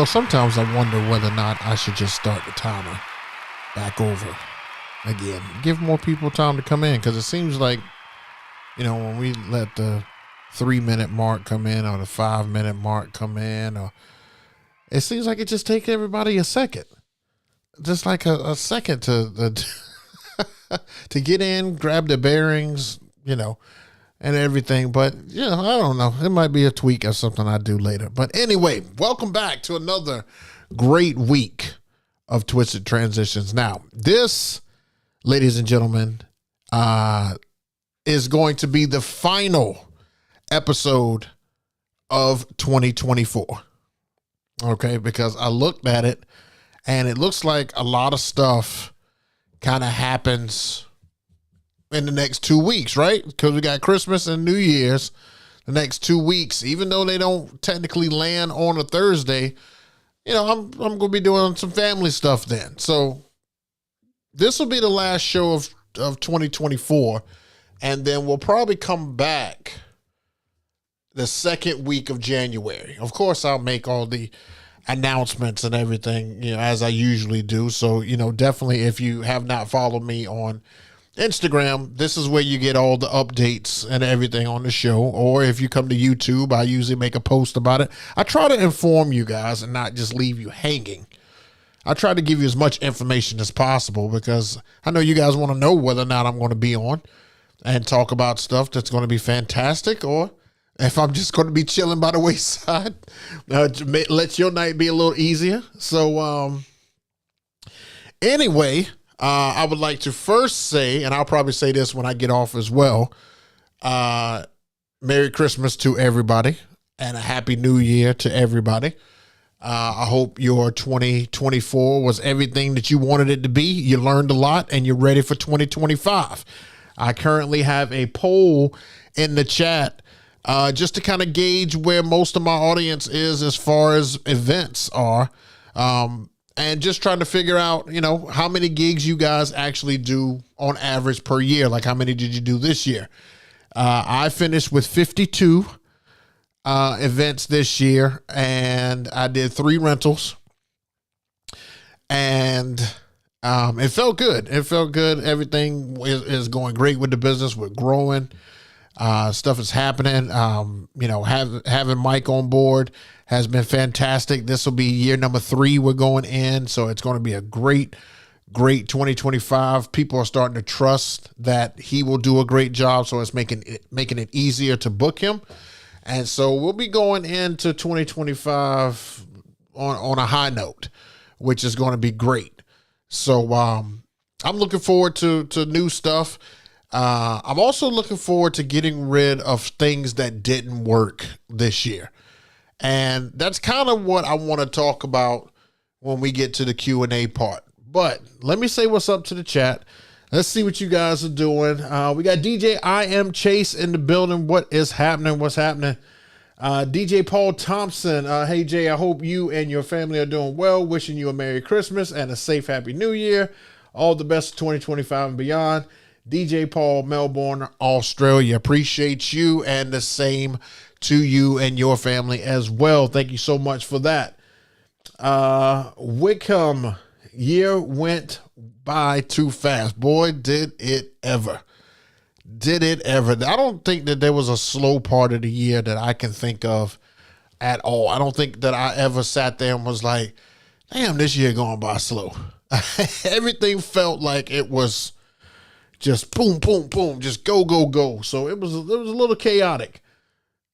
sometimes I wonder whether or not I should just start the timer back over again. Give more people time to come in, because it seems like, when we let the 3-minute mark come in or the 5-minute mark come in, or it seems like it just takes everybody a second. Just like a second to to get in, grab the bearings, and everything. But, I don't know. It might be a tweak or something I do later. But anyway, welcome back to another great week of Twisted Transitions. Now, this, ladies and gentlemen, is going to be the final episode of 2024. Okay, because I looked at it and it looks like a lot of stuff kind of happens in the next 2 weeks, right? Because we got Christmas and New Year's the next 2 weeks. Even though they don't technically land on a Thursday, I'm going to be doing some family stuff then. So this will be the last show of 2024, and then we'll probably come back the second week of January. Of course, I'll make all the announcements and everything, as I usually do. So, definitely, if you have not followed me on Instagram, this is where you get all the updates and everything on the show. Or if you come to YouTube, I usually make a post about it. I try to inform you guys and not just leave you hanging. I try to give you as much information as possible, because I know you guys want to know whether or not I'm going to be on and talk about stuff that's going to be fantastic, or if I'm just going to be chilling by the wayside, let your night be a little easier. So, anyway, I would like to first say, and I'll probably say this when I get off as well, Merry Christmas to everybody and a Happy New Year to everybody. I hope your 2024 was everything that you wanted it to be. You learned a lot and you're ready for 2025. I currently have a poll in the chat just to kind of gauge where most of my audience is as far as events are. And just trying to figure out, how many gigs you guys actually do on average per year. Like, how many did you do this year? I finished with 52 events this year, and I did 3 rentals. And it felt good. It felt good. Everything is going great with the business. We're growing. Stuff is happening. Having Mike on board has been fantastic. This will be year number 3 we're going in. So it's going to be a great 2025. People are starting to trust that he will do a great job. So it's making it easier to book him. And so we'll be going into 2025 on a high note, which is going to be great. So, I'm looking forward to new stuff. I'm also looking forward to getting rid of things that didn't work this year. And that's kind of what I want to talk about when we get to the Q&A part. But let me say what's up to the chat. Let's see what you guys are doing. We got DJ I Am Chase in the building. What is happening? What's happening? DJ Paul Thompson. Hey, Jay, I hope you and your family are doing well. Wishing you a Merry Christmas and a safe, Happy New Year. All the best 2025 and beyond. DJ Paul, Melbourne, Australia. Appreciate you, and the same to you and your family as well. Thank you so much for that. Wickham, year went by too fast. Boy, did it ever. Did it ever. I don't think that there was a slow part of the year that I can think of at all. I don't think that I ever sat there and was like, damn, this year going by slow. Everything felt like it was just boom, boom, boom, just go, go, go. So it was a little chaotic.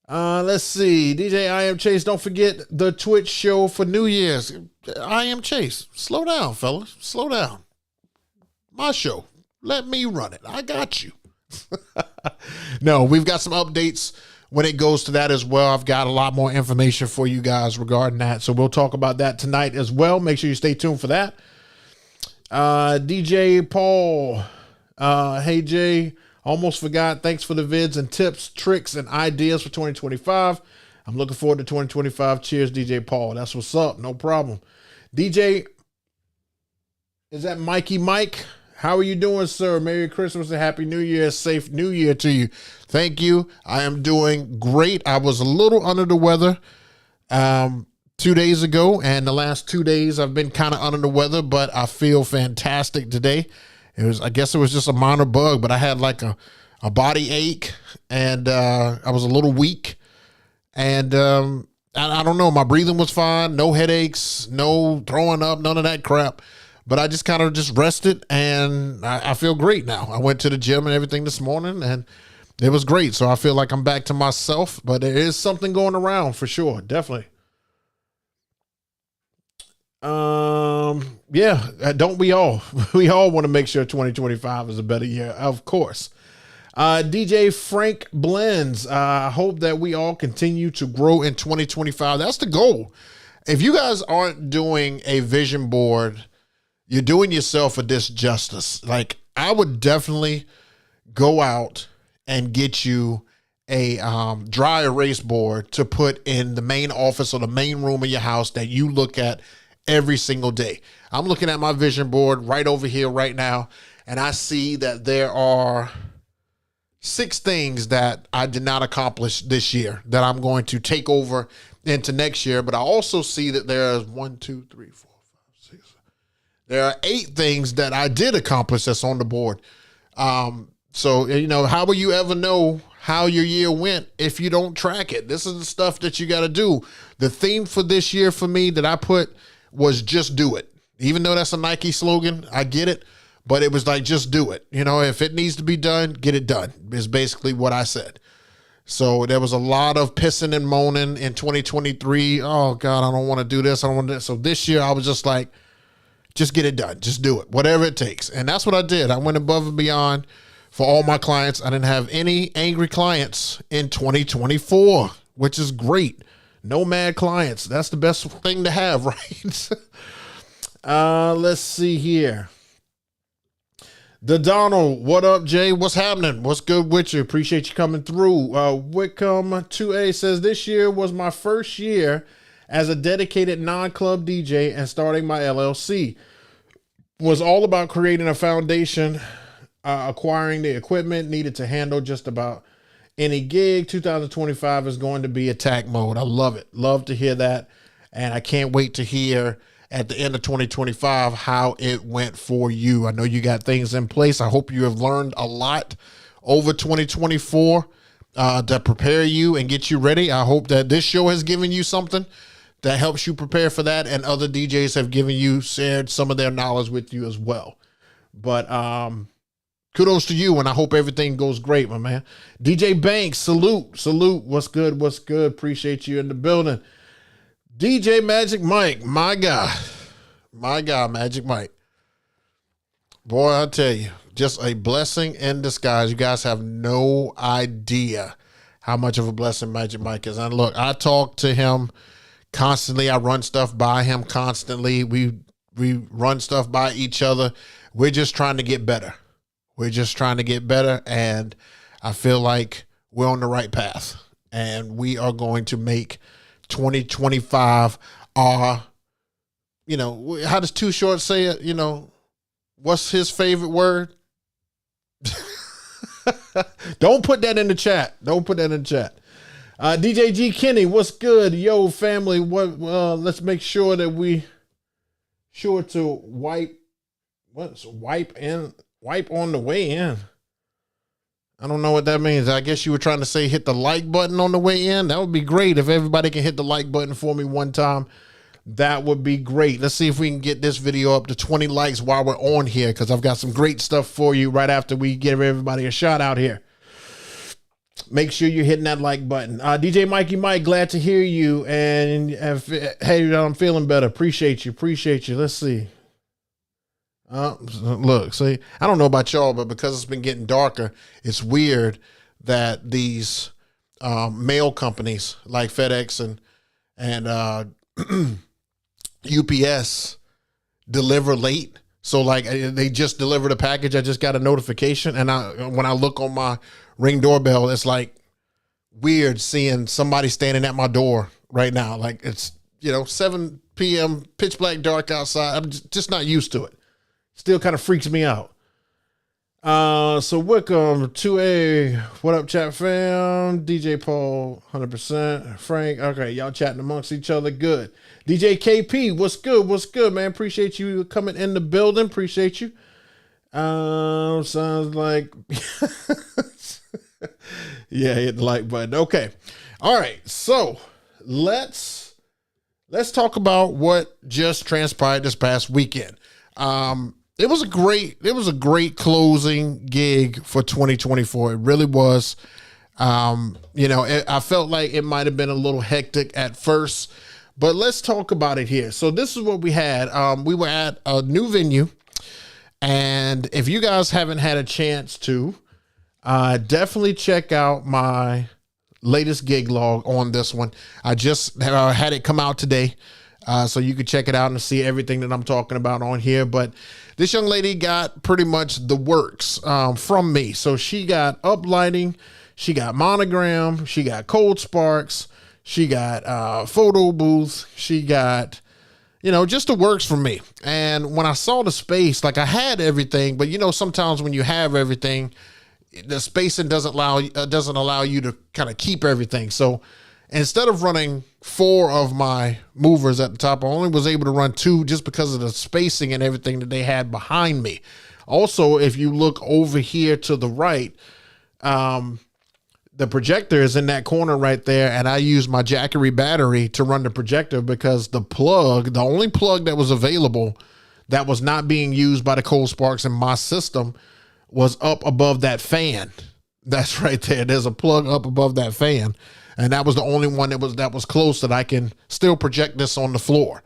Let's see. DJ I Am Chase, don't forget the Twitch show for New Year's. I Am Chase. Slow down, fellas. Slow down. My show. Let me run it. I got you. No, we've got some updates when it goes to that as well. I've got a lot more information for you guys regarding that. So we'll talk about that tonight as well. Make sure you stay tuned for that. DJ Paul. Hey, Jay. Almost forgot. Thanks for the vids and tips, tricks, and ideas for 2025. I'm looking forward to 2025. Cheers, DJ Paul. That's what's up. No problem. DJ, is that Mikey Mike? How are you doing, sir? Merry Christmas and Happy New Year. Safe New Year to you. Thank you. I am doing great. I was a little under the weather 2 days ago, and the last 2 days I've been kind of under the weather, but I feel fantastic today. I guess it was just a minor bug, but I had like a body ache, and I was a little weak, and I don't know, my breathing was fine, no headaches, no throwing up, none of that crap. But I just kind of just rested, and I feel great now. I went to the gym and everything this morning, and it was great. So I feel like I'm back to myself, but there is something going around for sure. Definitely. Yeah, don't we all? We all want to make sure 2025 is a better year, of course. DJ Frank Blends. I hope that we all continue to grow in 2025. That's the goal. If you guys aren't doing a vision board, you're doing yourself a disjustice. Like, I would definitely go out and get you a dry erase board to put in the main office or the main room of your house that you look at every single day. I'm looking at my vision board right over here right now, and I see that there are 6 things that I did not accomplish this year that I'm going to take over into next year. But I also see that there's 1, 2, 3, 4, 5, 6. There are 8 things that I did accomplish that's on the board. So, how will you ever know how your year went if you don't track it? This is the stuff that you got to do. The theme for this year for me that I put was just do it. Even though that's a Nike slogan, I get it, but it was like, just do it. If it needs to be done, get it done, is basically what I said. So there was a lot of pissing and moaning in 2023. Oh God, I don't want to do this. I don't want to do this. So this year I was just like, just get it done. Just do it, whatever it takes. And that's what I did. I went above and beyond for all my clients. I didn't have any angry clients in 2024, which is great. No mad clients. That's the best thing to have, right? Let's see here. The Donald, what up, Jay? What's happening? What's good with you? Appreciate you coming through. Wickham 2A says, this year was my first year as a dedicated non-club DJ and starting my LLC. Was all about creating a foundation, acquiring the equipment needed to handle just about any gig. 2025 is going to be attack mode. I love it. Love to hear that. And I can't wait to hear at the end of 2025 how it went for you. I know you got things in place. I hope you have learned a lot over 2024 to prepare you and get you ready. I hope that this show has given you something that helps you prepare for that, and other DJs have shared some of their knowledge with you as well. But kudos to you, and I hope everything goes great, my man. DJ Banks, salute. What's good? Appreciate you in the building. DJ Magic Mike, my God, Magic Mike. Boy, I tell you, just a blessing in disguise. You guys have no idea how much of a blessing Magic Mike is. And look, I talk to him constantly. I run stuff by him constantly. We run stuff by each other. We're just trying to get better. And I feel like we're on the right path, and we are going to make 2025 our, how does Too Short say it? What's his favorite word? Don't put that in the chat. DJ G Kenny, what's good? Yo, family, let's make sure that we wipe on the way in. I don't know what that means. I guess you were trying to say hit the like button on the way in. That would be great if everybody can hit the like button for me one time. That would be great. Let's see if we can get this video up to 20 likes while we're on here, because I've got some great stuff for you right after we give everybody a shout out here. Make sure you're hitting that like button. DJ Mikey Mike, glad to hear you. And hey, I'm feeling better. Appreciate you. Let's see. Look, see, I don't know about y'all, but because it's been getting darker, it's weird that these mail companies like FedEx and UPS deliver late. So like they just delivered a package. I just got a notification, and when I look on my Ring doorbell, it's like weird seeing somebody standing at my door right now. Like it's 7 p.m. pitch black dark outside. I'm just not used to it. Still kind of freaks me out. So welcome to a what up chat fam, DJ Paul 100%, Frank. Okay, y'all chatting amongst each other. Good. DJ KP, what's good, man? Appreciate you coming in the building. Appreciate you. Sounds like yeah, hit the like button. Okay. All right. So let's talk about what just transpired this past weekend. It was a great closing gig for 2024. It really was. I felt like it might have been a little hectic at first, but let's talk about it here. So this is what we had. We were at a new venue, and if you guys haven't had a chance to, definitely check out my latest gig log on this one. I just had it come out today. So you could check it out and see everything that I'm talking about on here. But this young lady got pretty much the works from me. So she got uplighting, she got monogram, she got cold sparks, she got photo booth, she got, just the works from me. And when I saw the space, like I had everything, but sometimes when you have everything, the spacing doesn't allow you to kind of keep everything. So instead of running 4 of my movers at the top, I only was able to run 2 just because of the spacing and everything that they had behind me. Also, if you look over here to the right, the projector is in that corner right there, and I used my Jackery battery to run the projector because the only plug that was available that was not being used by the cold sparks in my system was up above that fan. That's right there. There's a plug up above that fan. And that was the only one that was close that I can still project this on the floor.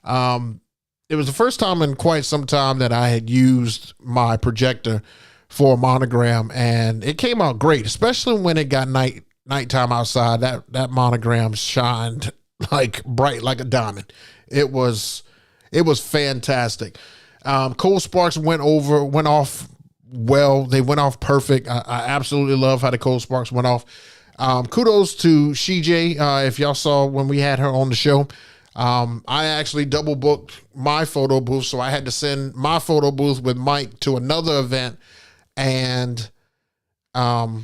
It was the first time in quite some time that I had used my projector for a monogram, and it came out great, especially when it got nighttime outside. That monogram shined like bright like a diamond. It was fantastic. Cold sparks went off well. They went off perfect. I absolutely love how the cold sparks went off. Kudos to CJ. If y'all saw when we had her on the show, I actually double booked my photo booth. So I had to send my photo booth with Mike to another event, and I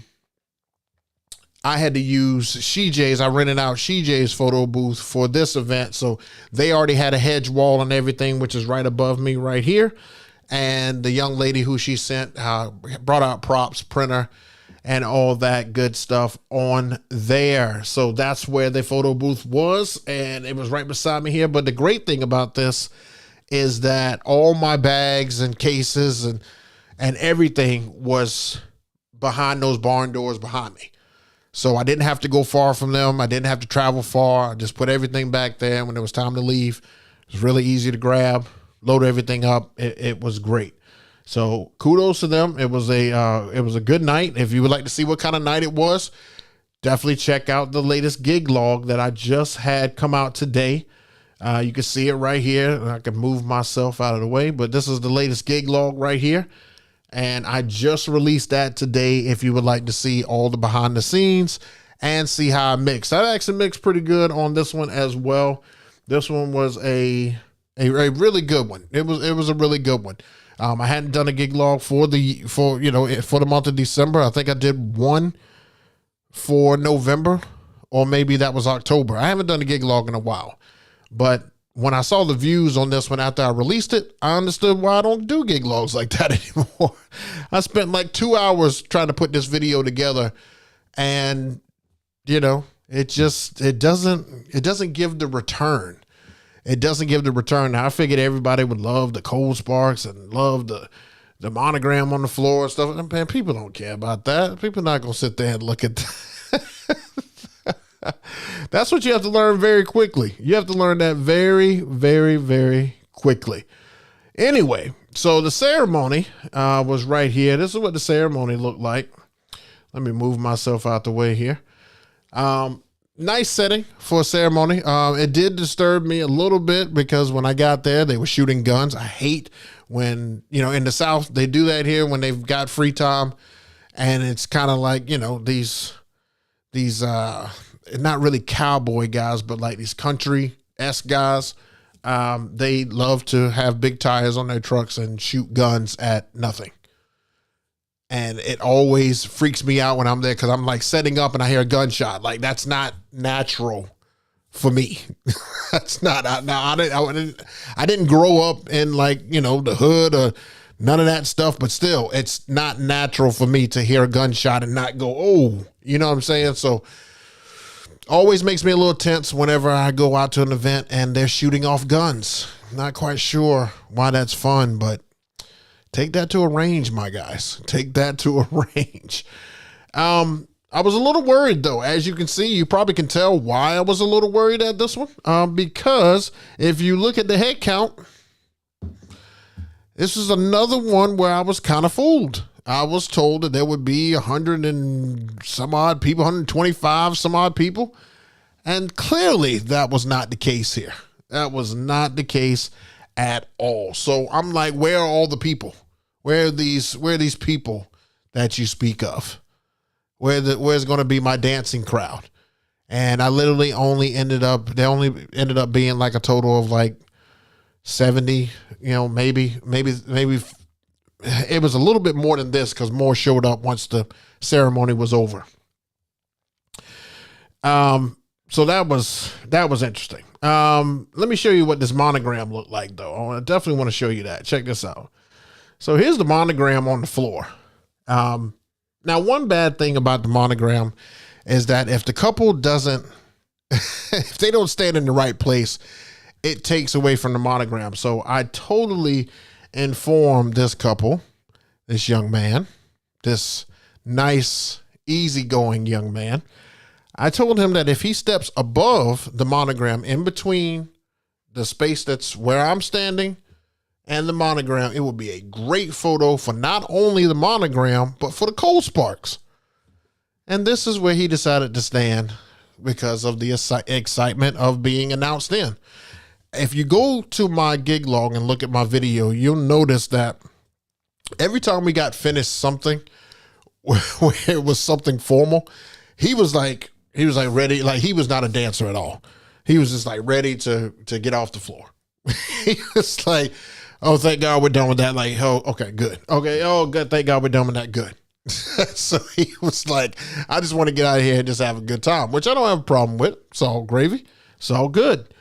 had to use CJ's. I rented out CJ's photo booth for this event. So they already had a hedge wall and everything, which is right above me right here. And the young lady who she sent brought out props, printer, and all that good stuff on there. So that's where the photo booth was, and it was right beside me here. But the great thing about this is that all my bags and cases and everything was behind those barn doors behind me. So I didn't have to go far from them. I didn't have to travel far. I just put everything back there. When it was time to leave, it was really easy to grab, load everything up. It was great. So kudos to them. It was a good night. If you would like to see what kind of night it was, definitely check out the latest gig log that I just had come out today. You can see it right here. I can move myself out of the way, but this is the latest gig log right here. And I just released that today. If you would like to see all the behind the scenes and see how I mixed, I actually mixed pretty good on this one as well. This one was a really good one. It was a really good one. I hadn't done a gig log for the month of December. I think I did one for November, or maybe that was October. I haven't done a gig log in a while, but when I saw the views on this one after I released it, I understood why I don't do gig logs like that anymore. I spent like 2 hours trying to put this video together, and it doesn't give the return. It doesn't give the return. Now, I figured everybody would love the cold sparks and love the monogram on the floor and stuff. And man, people don't care about that. People are not going to sit there and look at that. That's what you have to learn very quickly. You have to learn that very, very, very quickly. Anyway, so the ceremony was right here. This is what the ceremony looked like. Let me move myself out the way here. Nice setting for a ceremony. It did disturb me a little bit because when I got there, they were shooting guns. I hate when, in the South, they do that here when they've got free time. And it's kind of like, these not really cowboy guys, but like these country-esque guys. They love to have big tires on their trucks and shoot guns at nothing. And it always freaks me out when I'm there because I'm like setting up and I hear a gunshot. Like that's not natural for me. That's not. I didn't grow up in like, you know, the hood or none of that stuff, but still it's not natural for me to hear a gunshot and not go, oh, you know what I'm saying? So always makes me a little tense whenever I go out to an event and they're shooting off guns. Not quite sure why that's fun, but take that to a range, my guys. Take that to a range. I was a little worried, though. As you can see, you probably can tell why I was a little worried at this one. Because if you look at the head count, this is another one where I was kind of fooled. I was told that there would be 100 and some odd people, 125 some odd people. And clearly that was not the case here. That was not the case at all. So I'm like, where are all the people? Where are these people that you speak of? Where's going to be my dancing crowd? And I literally only ended up being like a total of like 70, you know, maybe it was a little bit more than this because more showed up once the ceremony was over. So that was interesting. Let me show you what this monogram looked like though. I definitely want to show you that. Check this out. So here's the monogram on the floor. Now one bad thing about the monogram is that if the couple doesn't, if they don't stand in the right place, it takes away from the monogram. So I totally informed this couple, this young man, this nice, easygoing young man. I told him that if he steps above the monogram in between the space that's where I'm standing and the monogram, it would be a great photo for not only the monogram, but for the cold sparks. And this is where he decided to stand because of the excitement of being announced in. If you go to my gig log and look at my video, you'll notice that every time we got finished something where it was something formal, he was like ready. Like he was not a dancer at all. He was just like ready to get off the floor. He was like, oh, thank God we're done with that. Like, oh, okay, good. Okay. Oh, good. Thank God we're done with that. Good. So he was like, I just want to get out of here and just have a good time, which I don't have a problem with. It's all gravy. It's all good.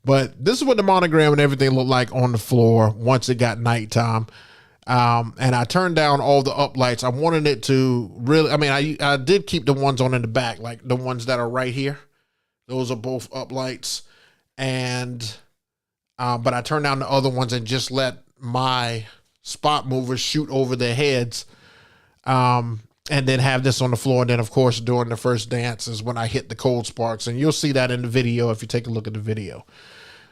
But this is what the monogram and everything looked like on the floor once it got nighttime. And I turned down all the up lights. I wanted it to really, I mean, I did keep the ones on in the back, like the ones that are right here. Those are both up lights. And, but I turned down the other ones and just let my spot movers shoot over their heads. And then have this on the floor. And then of course, during the first dance is when I hit the cold sparks, and you'll see that in the video if you take a look at the video.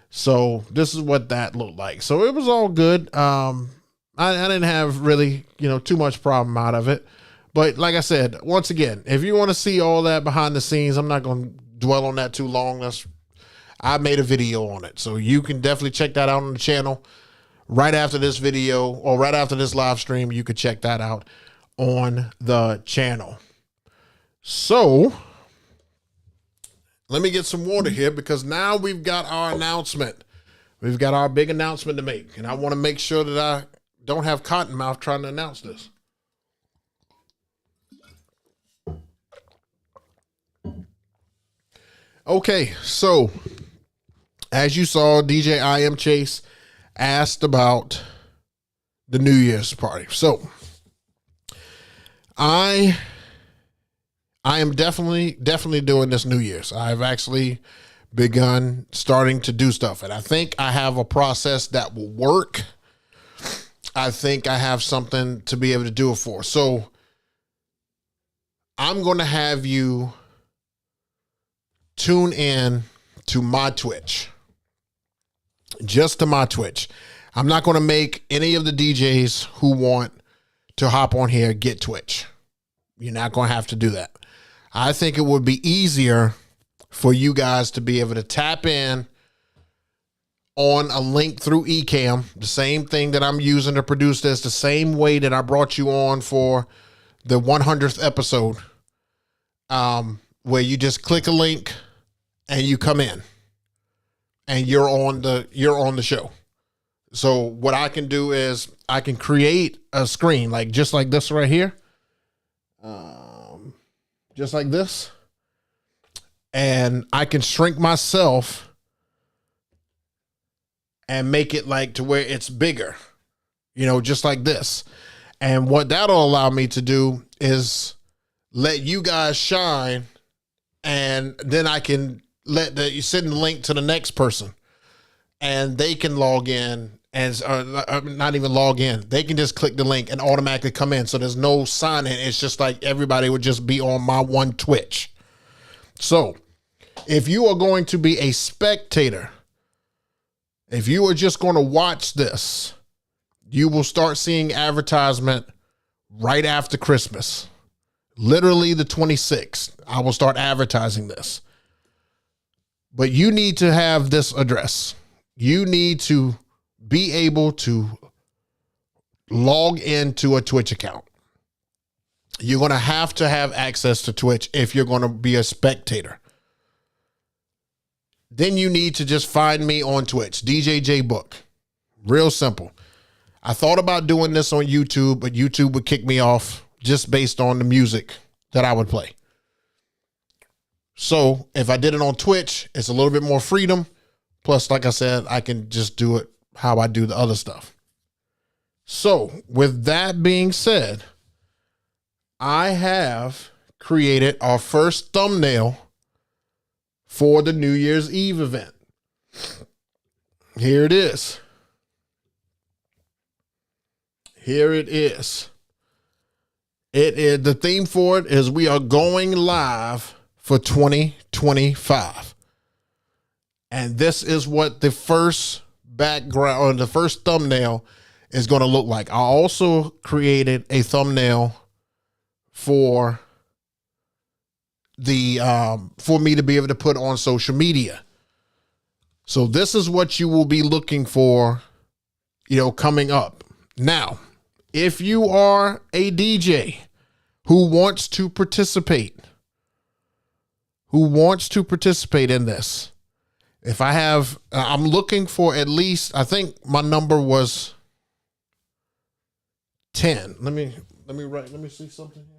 So this is what that looked like. So it was all good. I didn't have really, too much problem out of it. But like I said, once again, if you want to see all that behind the scenes, I'm not going to dwell on that too long. I made a video on it. So you can definitely check that out on the channel right after this video, or right after this live stream. You could check that out on the channel. So let me get some water here, because now we've got our announcement. We've got our big announcement to make, and I want to make sure that I don't have cotton mouth trying to announce this. Okay, so as you saw, DJ I Am Chase asked about the New Year's party. So I am definitely doing this New Year's. I've actually begun starting to do stuff, and I think I have a process that will work. I think I have something to be able to do it for. So I'm going to have you tune in to my Twitch, just to my Twitch. I'm not going to make any of the DJs who want to hop on here get Twitch. You're not going to have to do that. I think it would be easier for you guys to be able to tap in on a link through Ecamm, the same thing that I'm using to produce this, the same way that I brought you on for the 100th episode, where you just click a link and you come in and you're on the show. So what I can do is I can create a screen like just like this right here. Just like this. And I can shrink myself and make it like to where it's bigger, just like this. And what that'll allow me to do is let you guys shine, and then I can send the link to the next person, and they can log in and not even log in. They can just click the link and automatically come in. So there's no sign in. It's just like everybody would just be on my one Twitch. So if you are going to be a spectator, if you are just going to watch this, you will start seeing advertisement right after Christmas. Literally the 26th, I will start advertising this. But you need to have this address. You need to be able to log into a Twitch account. You're going to have access to Twitch if you're going to be a spectator. Then you need to just find me on Twitch, DJ JayBook. Real simple. I thought about doing this on YouTube, but YouTube would kick me off just based on the music that I would play. So if I did it on Twitch, it's a little bit more freedom. Plus, like I said, I can just do it how I do the other stuff. So with that being said, I have created our first thumbnail for the New Year's Eve event. Here it is. Here it is. The theme for it is we are going live for 2025. And this is what the first background or the first thumbnail is going to look like. I also created a thumbnail for for me to be able to put on social media. So this is what you will be looking for, coming up. Now, if you are a DJ who wants to participate in this, if I'm looking for at least, I think my number was 10. Let me see something here.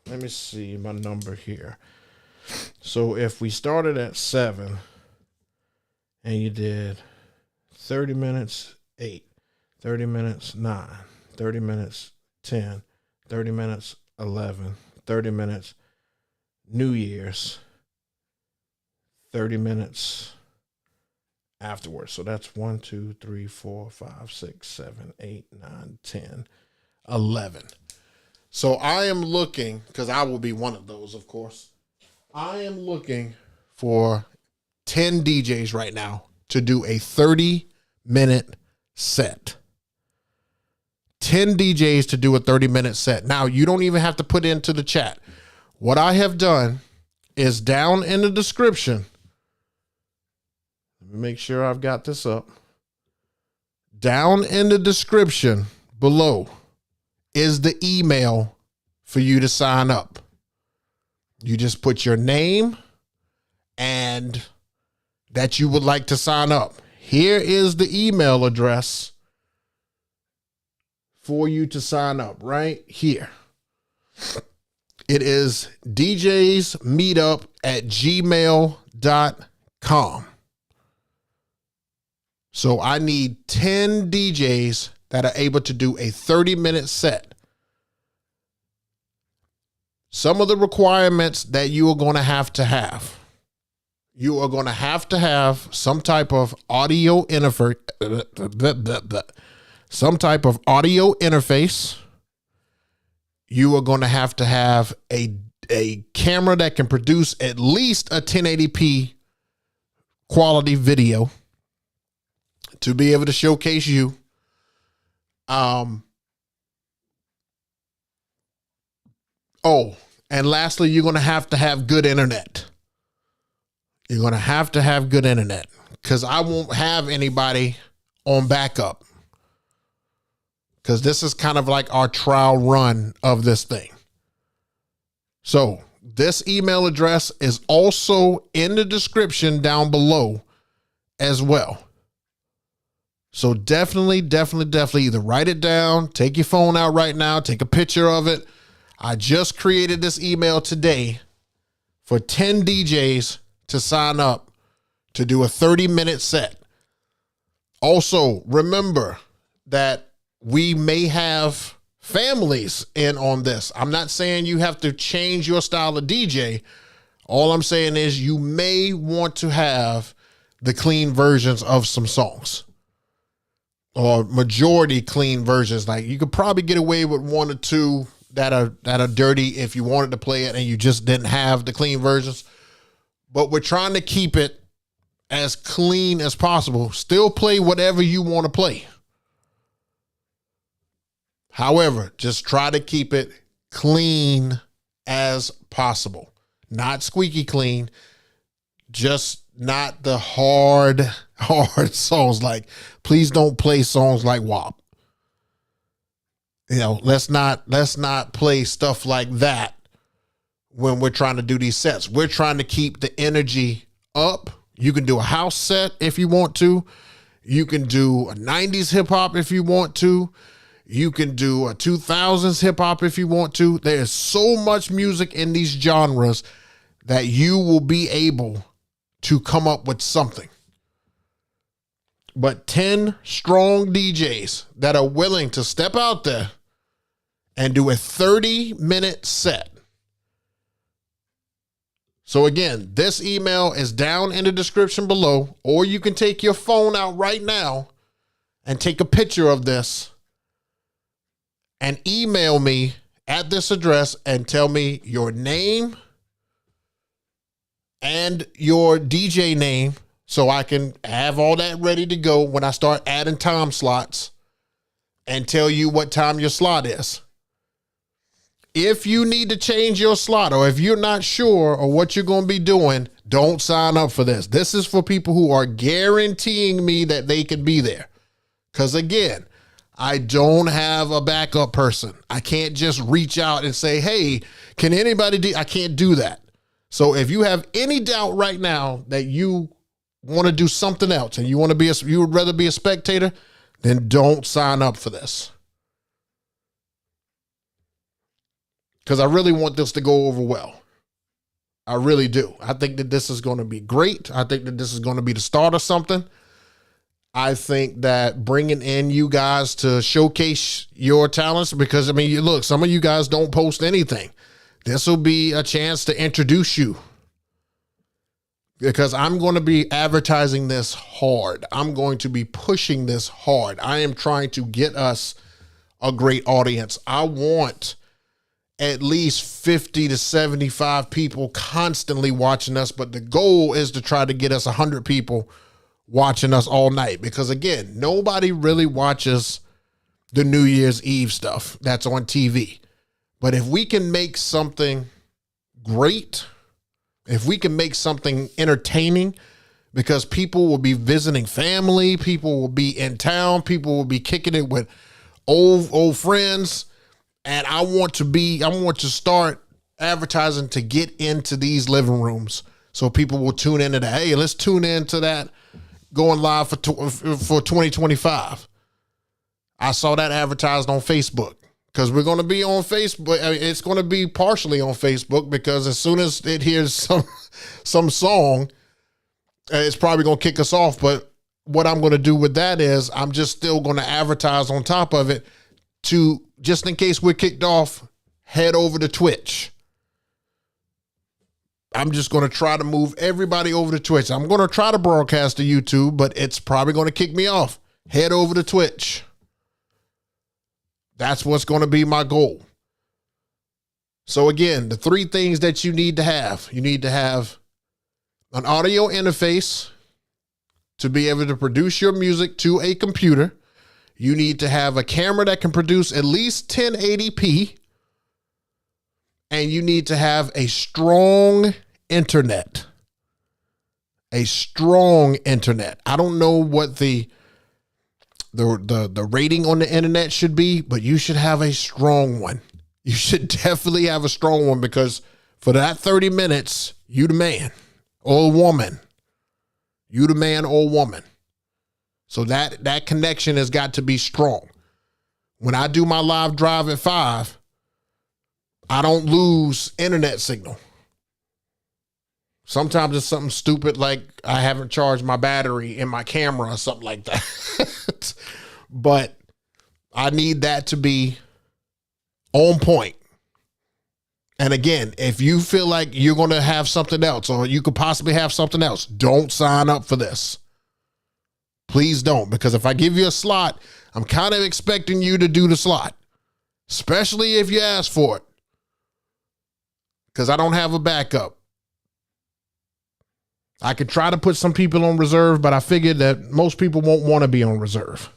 Let me see my number here. So if we started at 7 and you did 30 minutes, 8, 30 minutes, 9, 30 minutes, 10, 30 minutes, 11, 30 minutes, New Year's, 30 minutes afterwards. So that's 1, 2, 3, 4, 5, 6, 7, 8, 9, 10, 11. So I am looking, because I will be one of those, of course. I am looking for 10 DJs right now to do a 30-minute set. 10 DJs to do a 30-minute set. Now, you don't even have to put into the chat. What I have done is down in the description. Let me make sure I've got this up. Down in the description below is the email for you to sign up. You just put your name and that you would like to sign up. Here is the email address for you to sign up right here. It is djsmeetup@gmail.com. So I need 10 DJs that are able to do a 30-minute set. Some of the requirements that you are going to have. You are going to have some type of audio interface. You are going to have a camera that can produce at least a 1080p quality video to be able to showcase you. And lastly, you're going to have good internet. You're going to have good internet, because I won't have anybody on backup, because this is kind of like our trial run of this thing. So this email address is also in the description down below as well. So definitely either write it down, take your phone out right now, take a picture of it. I just created this email today for 10 DJs to sign up to do a 30-minute set. Also, remember that we may have families in on this. I'm not saying you have to change your style of DJ. All I'm saying is you may want to have the clean versions of some songs, or majority clean versions. Like, you could probably get away with one or two that are dirty if you wanted to play it and you just didn't have the clean versions. But we're trying to keep it as clean as possible. Still play whatever you want to play. However, just try to keep it clean as possible. Not squeaky clean, just not the hard songs. Like, please don't play songs like WAP. You know, let's not play stuff like that when we're trying to do these sets. We're trying to keep the energy up. You can do a house set if you want to. You can do a 90s hip hop if you want to. You can do a 2000s hip hop if you want to. There's so much music in these genres that you will be able to come up with something. But 10 strong DJs that are willing to step out there and do a 30-minute set. So again, this email is down in the description below, or you can take your phone out right now and take a picture of this and email me at this address and tell me your name and your DJ name, so I can have all that ready to go when I start adding time slots and tell you what time your slot is. If you need to change your slot, or if you're not sure or what you're going to be doing, don't sign up for this. This is for people who are guaranteeing me that they can be there. Because again, I don't have a backup person. I can't just reach out and say, hey, can anybody do? I can't do that. So if you have any doubt right now that you want to do something else and you want to be you would rather be a spectator, then don't sign up for this. Because I really want this to go over well. I really do. I think that this is going to be great. I think that this is going to be the start of something. I think that bringing in you guys to showcase your talents, because I mean, you look, some of you guys don't post anything. This will be a chance to introduce you, because I'm going to be advertising this hard. I'm going to be pushing this hard. I am trying to get us a great audience. I want at least 50 to 75 people constantly watching us, but the goal is to try to get us 100 people watching us all night, because again, nobody really watches the New Year's Eve stuff that's on TV. But if we can make something great, if we can make something entertaining, because people will be visiting family, people will be in town, people will be kicking it with old friends. And I want to start advertising to get into these living rooms, so people will tune into that. Hey, let's tune into that going live for 2025. I saw that advertised on Facebook, because we're going to be on Facebook. I mean, it's going to be partially on Facebook, because as soon as it hears some song, it's probably going to kick us off. But what I'm going to do with that is I'm just still going to advertise on top of it, to just in case we're kicked off, head over to Twitch. I'm just going to try to move everybody over to Twitch. I'm going to try to broadcast to YouTube, but it's probably going to kick me off. Head over to Twitch. That's what's going to be my goal. So again, the 3 things that you need to have. You need to have an audio interface to be able to produce your music to a computer. You need to have a camera that can produce at least 1080p. And you need to have a strong internet. A strong internet. I don't know what the rating on the internet should be, but you should have a strong one. You should definitely have a strong one, because for that 30 minutes, you the man or woman. You the man or woman. So that connection has got to be strong. When I do my live drive at 5, I don't lose internet signal. Sometimes it's something stupid like I haven't charged my battery in my camera or something like that. But I need that to be on point. And again, if you feel like you're going to have something else or you could possibly have something else, don't sign up for this. Please don't, because if I give you a slot, I'm kind of expecting you to do the slot, especially if you ask for it, because I don't have a backup. I could try to put some people on reserve, but I figured that most people won't want to be on reserve.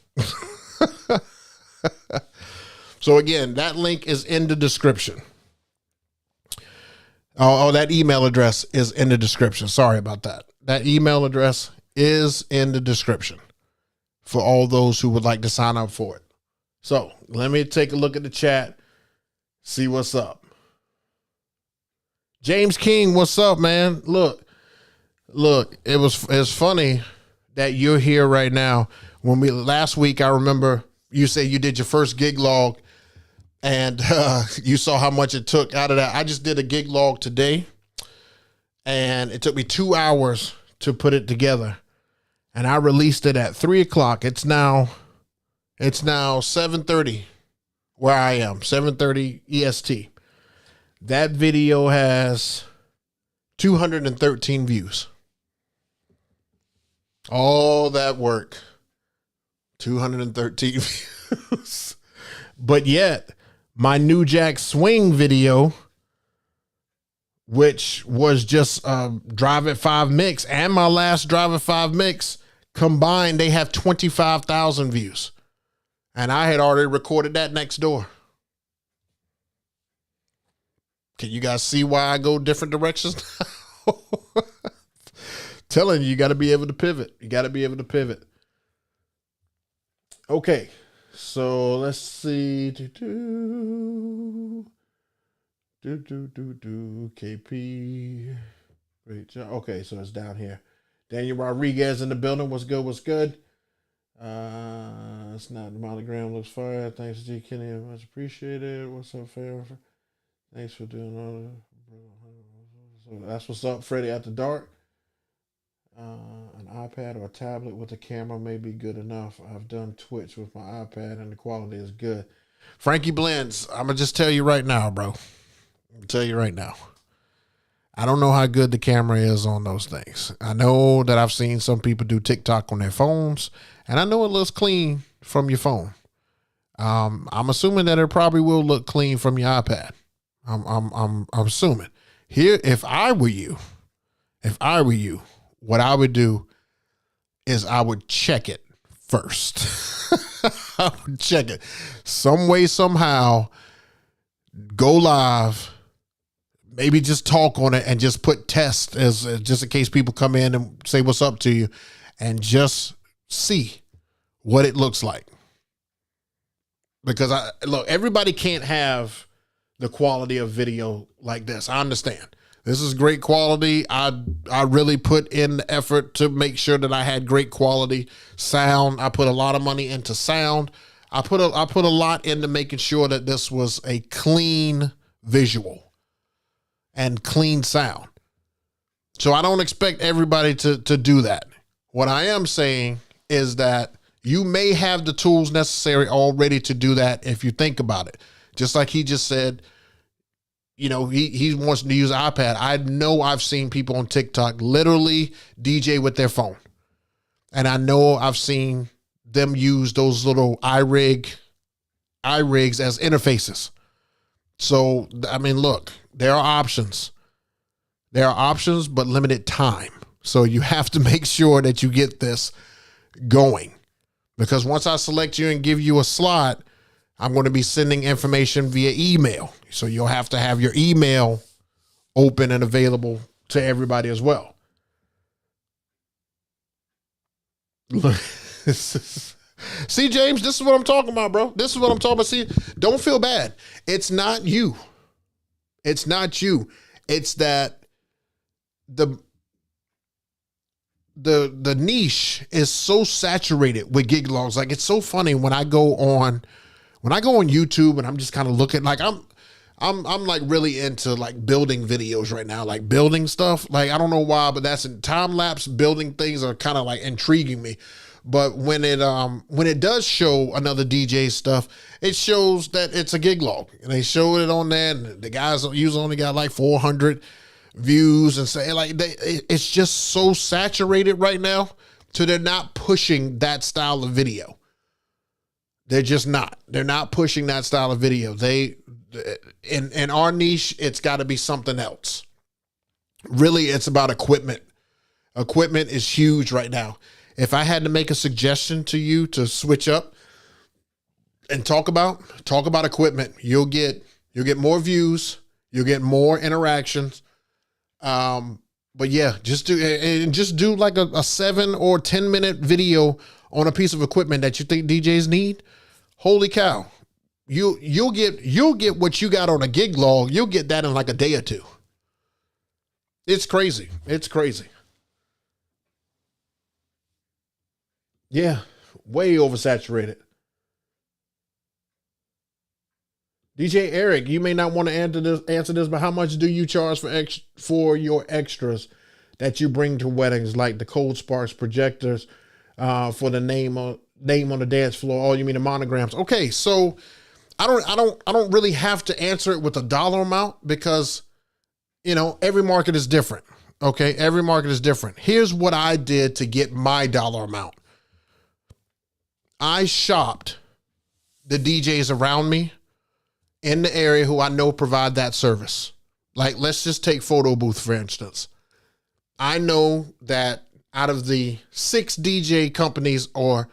So again, that link is in the description. Oh, that email address is in the description. Sorry about that. That email address is in the description for all those who would like to sign up for it. So let me take a look at the chat, see what's up. James King, what's up, man? Look, it's funny that you're here right now. Last week, I remember you said you did your first gig log and you saw how much it took out of that. I just did a gig log today and it took me 2 hours to put it together. And I released it at 3:00. It's now 7:30 where I am, 7:30 EST. That video has 213 views. All that work, 213 views. But yet, my New Jack Swing video, which was just Drive at 5 mix, and my last Drive at 5 mix combined, they have 25,000 views. And I had already recorded that next door. Can you guys see why I go different directions? Telling you, you got to be able to pivot. You got to be able to pivot. Okay, so let's see. KP. Great job. Okay, so it's down here. Daniel Rodriguez in the building. What's good? What's good? It's not the monogram. Looks fire. Thanks, G. Kenny. Much appreciated. What's up, fam? Thanks for doing all that. So that's what's up, Freddie After Dark. An iPad or a tablet with a camera may be good enough. I've done Twitch with my iPad and the quality is good. Frankie Blends, I'm going to just tell you right now, bro. I'll tell you right now. I don't know how good the camera is on those things. I know that I've seen some people do TikTok on their phones, and I know it looks clean from your phone. I'm assuming that it probably will look clean from your iPad. I'm assuming. Here, if I were you, what I would do is I would check it first. I would check it. Some way, somehow, go live, maybe just talk on it and just put test as just in case people come in and say what's up to you and just see what it looks like. Because look, everybody can't have the quality of video like this. I understand. This is great quality. I really put in the effort to make sure that I had great quality sound. I put a lot of money into sound. I put a lot into making sure that this was a clean visual and clean sound. So I don't expect everybody to do that. What I am saying is that you may have the tools necessary already to do that if you think about it. Just like he just said, you know, he wants to use an iPad. I know I've seen people on TikTok literally DJ with their phone. And I know I've seen them use those little iRigs as interfaces. So, I mean, look, there are options. There are options, but limited time. So you have to make sure that you get this going. Because once I select you and give you a slot, I'm going to be sending information via email. So you'll have to have your email open and available to everybody as well. See, James, this is what I'm talking about, bro. This is what I'm talking about. See, don't feel bad. It's not you. It's not you. It's that the the niche is so saturated with gig logs. Like, it's so funny when I go on YouTube and I'm just kind of looking, like I'm like really into like building videos right now, like building stuff. Like, I don't know why, but that's in time lapse building things are kind of like intriguing me. But when it does show another DJ stuff, it shows that it's a gig log, and they show it on there, and the guys usually only got like 400 views, and say like it's just so saturated right now, so they're not pushing that style of video. They're just not. They're not pushing that style of video. In our niche, it's got to be something else. Really, it's about equipment. Equipment is huge right now. If I had to make a suggestion to you to switch up and talk about equipment, you'll get more views, you'll get more interactions. But yeah, just do like a 7 or 10 minute video on a piece of equipment that you think DJs need. Holy cow. You'll get what you got on a gig log. You'll get that in like a day or two. It's crazy. It's crazy. Yeah, way oversaturated. DJ Eric, you may not want to answer this, but how much do you charge for your extras that you bring to weddings, like the Cold Sparks projectors, for the name on the dance floor? Oh, you mean the monograms? Okay, so I don't really have to answer it with a dollar amount, because every market is different. Okay, every market is different. Here's what I did to get my dollar amount. I shopped the DJs around me in the area who I know provide that service. Like, let's just take Photo Booth, for instance. I know that out of the 6 DJ companies or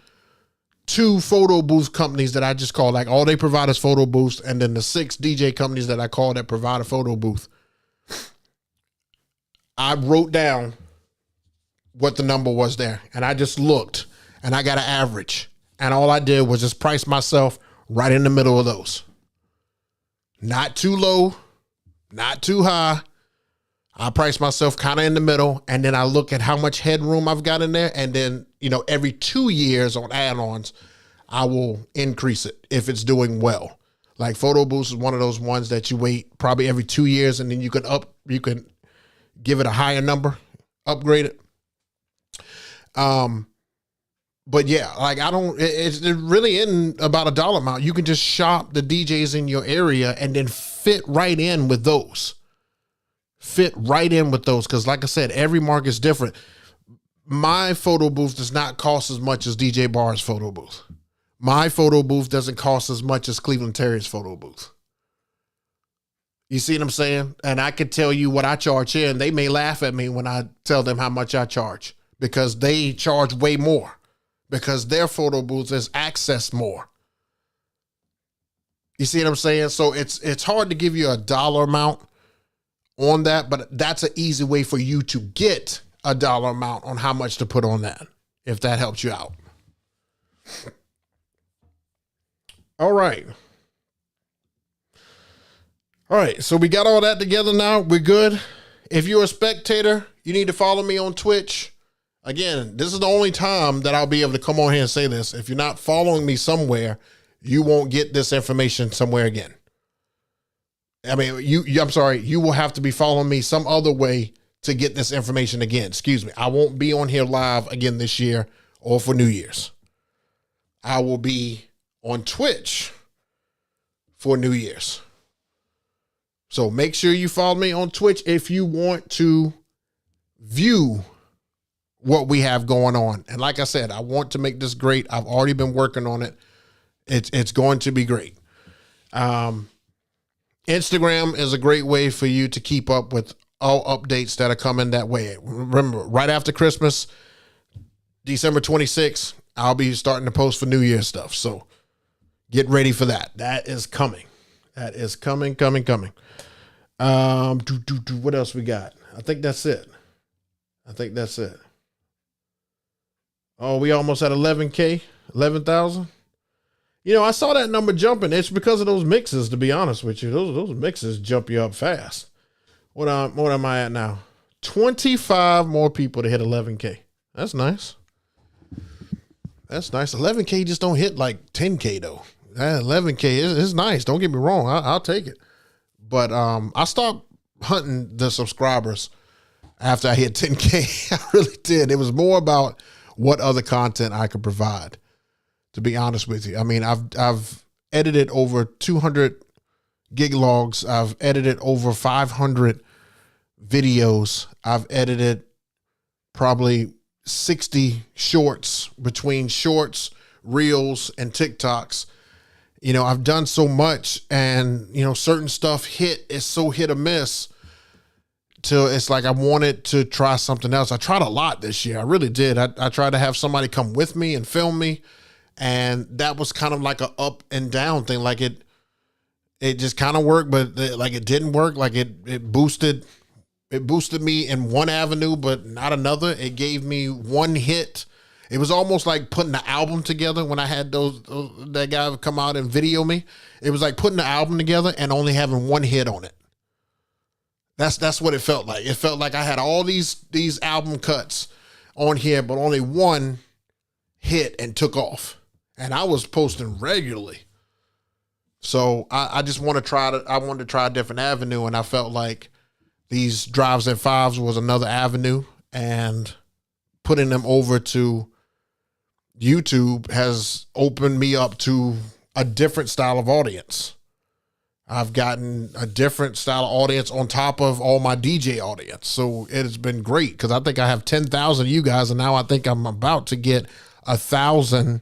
2 photo booth companies that I just call, like, all they provide is photo booths, and then the 6 DJ companies that I call that provide a photo booth, I wrote down what the number was there, and I just looked, and I got an average. And all I did was just price myself right in the middle of those. Not too low, not too high. I price myself kind of in the middle, and then I look at how much headroom I've got in there, and then, every 2 years on add-ons, I will increase it if it's doing well. Like, Photo Boost is one of those ones that you wait probably every 2 years, and then you can give it a higher number, upgrade it. But yeah, like, it's really in about a dollar amount. You can just shop the DJs in your area and then fit right in with those. Cause like I said, every market's different. My photo booth does not cost as much as DJ Barr's photo booth. My photo booth doesn't cost as much as Cleveland Terry's photo booth. You see what I'm saying? And I could tell you what I charge here, and they may laugh at me when I tell them how much I charge, because they charge way more, because their photo booth is accessed more. You see what I'm saying? So it's hard to give you a dollar amount on that, but that's an easy way for you to get a dollar amount on how much to put on that, if that helps you out. All right. All right, so we got all that together now. We're good. If you're a spectator, you need to follow me on Twitch. Again, this is the only time that I'll be able to come on here and say this. If you're not following me somewhere, you won't get this information somewhere again. I mean, you will have to be following me some other way to get this information again. Excuse me. I won't be on here live again this year or for New Year's. I will be on Twitch for New Year's. So make sure you follow me on Twitch if you want to view what we have going on. And like I said, I want to make this great. I've already been working on it. It's going to be great. Instagram is a great way for you to keep up with all updates that are coming that way. Remember, right after Christmas, December 26th, I'll be starting to post for New Year's stuff. So get ready for that. That is coming. That is coming. What else we got? I think that's it. Oh, we almost at 11K, 11,000. I saw that number jumping. It's because of those mixes, to be honest with you. Those mixes jump you up fast. What am I at now? 25 more people to hit 11K. That's nice. That's nice. 11K just don't hit like 10K though. 11K is nice. Don't get me wrong. I'll take it. But I stopped hunting the subscribers after I hit 10K. I really did. It was more about what other content I could provide, to be honest with you. I mean, I've edited over 200 gig logs. I've edited over 500 videos. I've edited probably 60 shorts between shorts, reels, and TikToks. You know, I've done so much, and, you know, certain stuff is so hit or miss till it's like I wanted to try something else. I tried a lot this year. I really did. I tried to have somebody come with me and film me, and that was kind of like a up and down thing. Like it just kind of worked, but like it didn't work. Like it boosted me in one avenue, but not another. It gave me one hit. It was almost like putting the album together when I had that guy come out and video me. It was like putting the album together and only having one hit on it. That's what it felt like. It felt like I had all these album cuts on here, but only one hit and took off. And I was posting regularly. So I just want to try I wanted to try a different avenue, and I felt like these drives at fives was another avenue, and putting them over to YouTube has opened me up to a different style of audience. I've gotten a different style of audience on top of all my DJ audience. So it has been great, because I think I have 10,000 of you guys, and now I think I'm about to get 1,000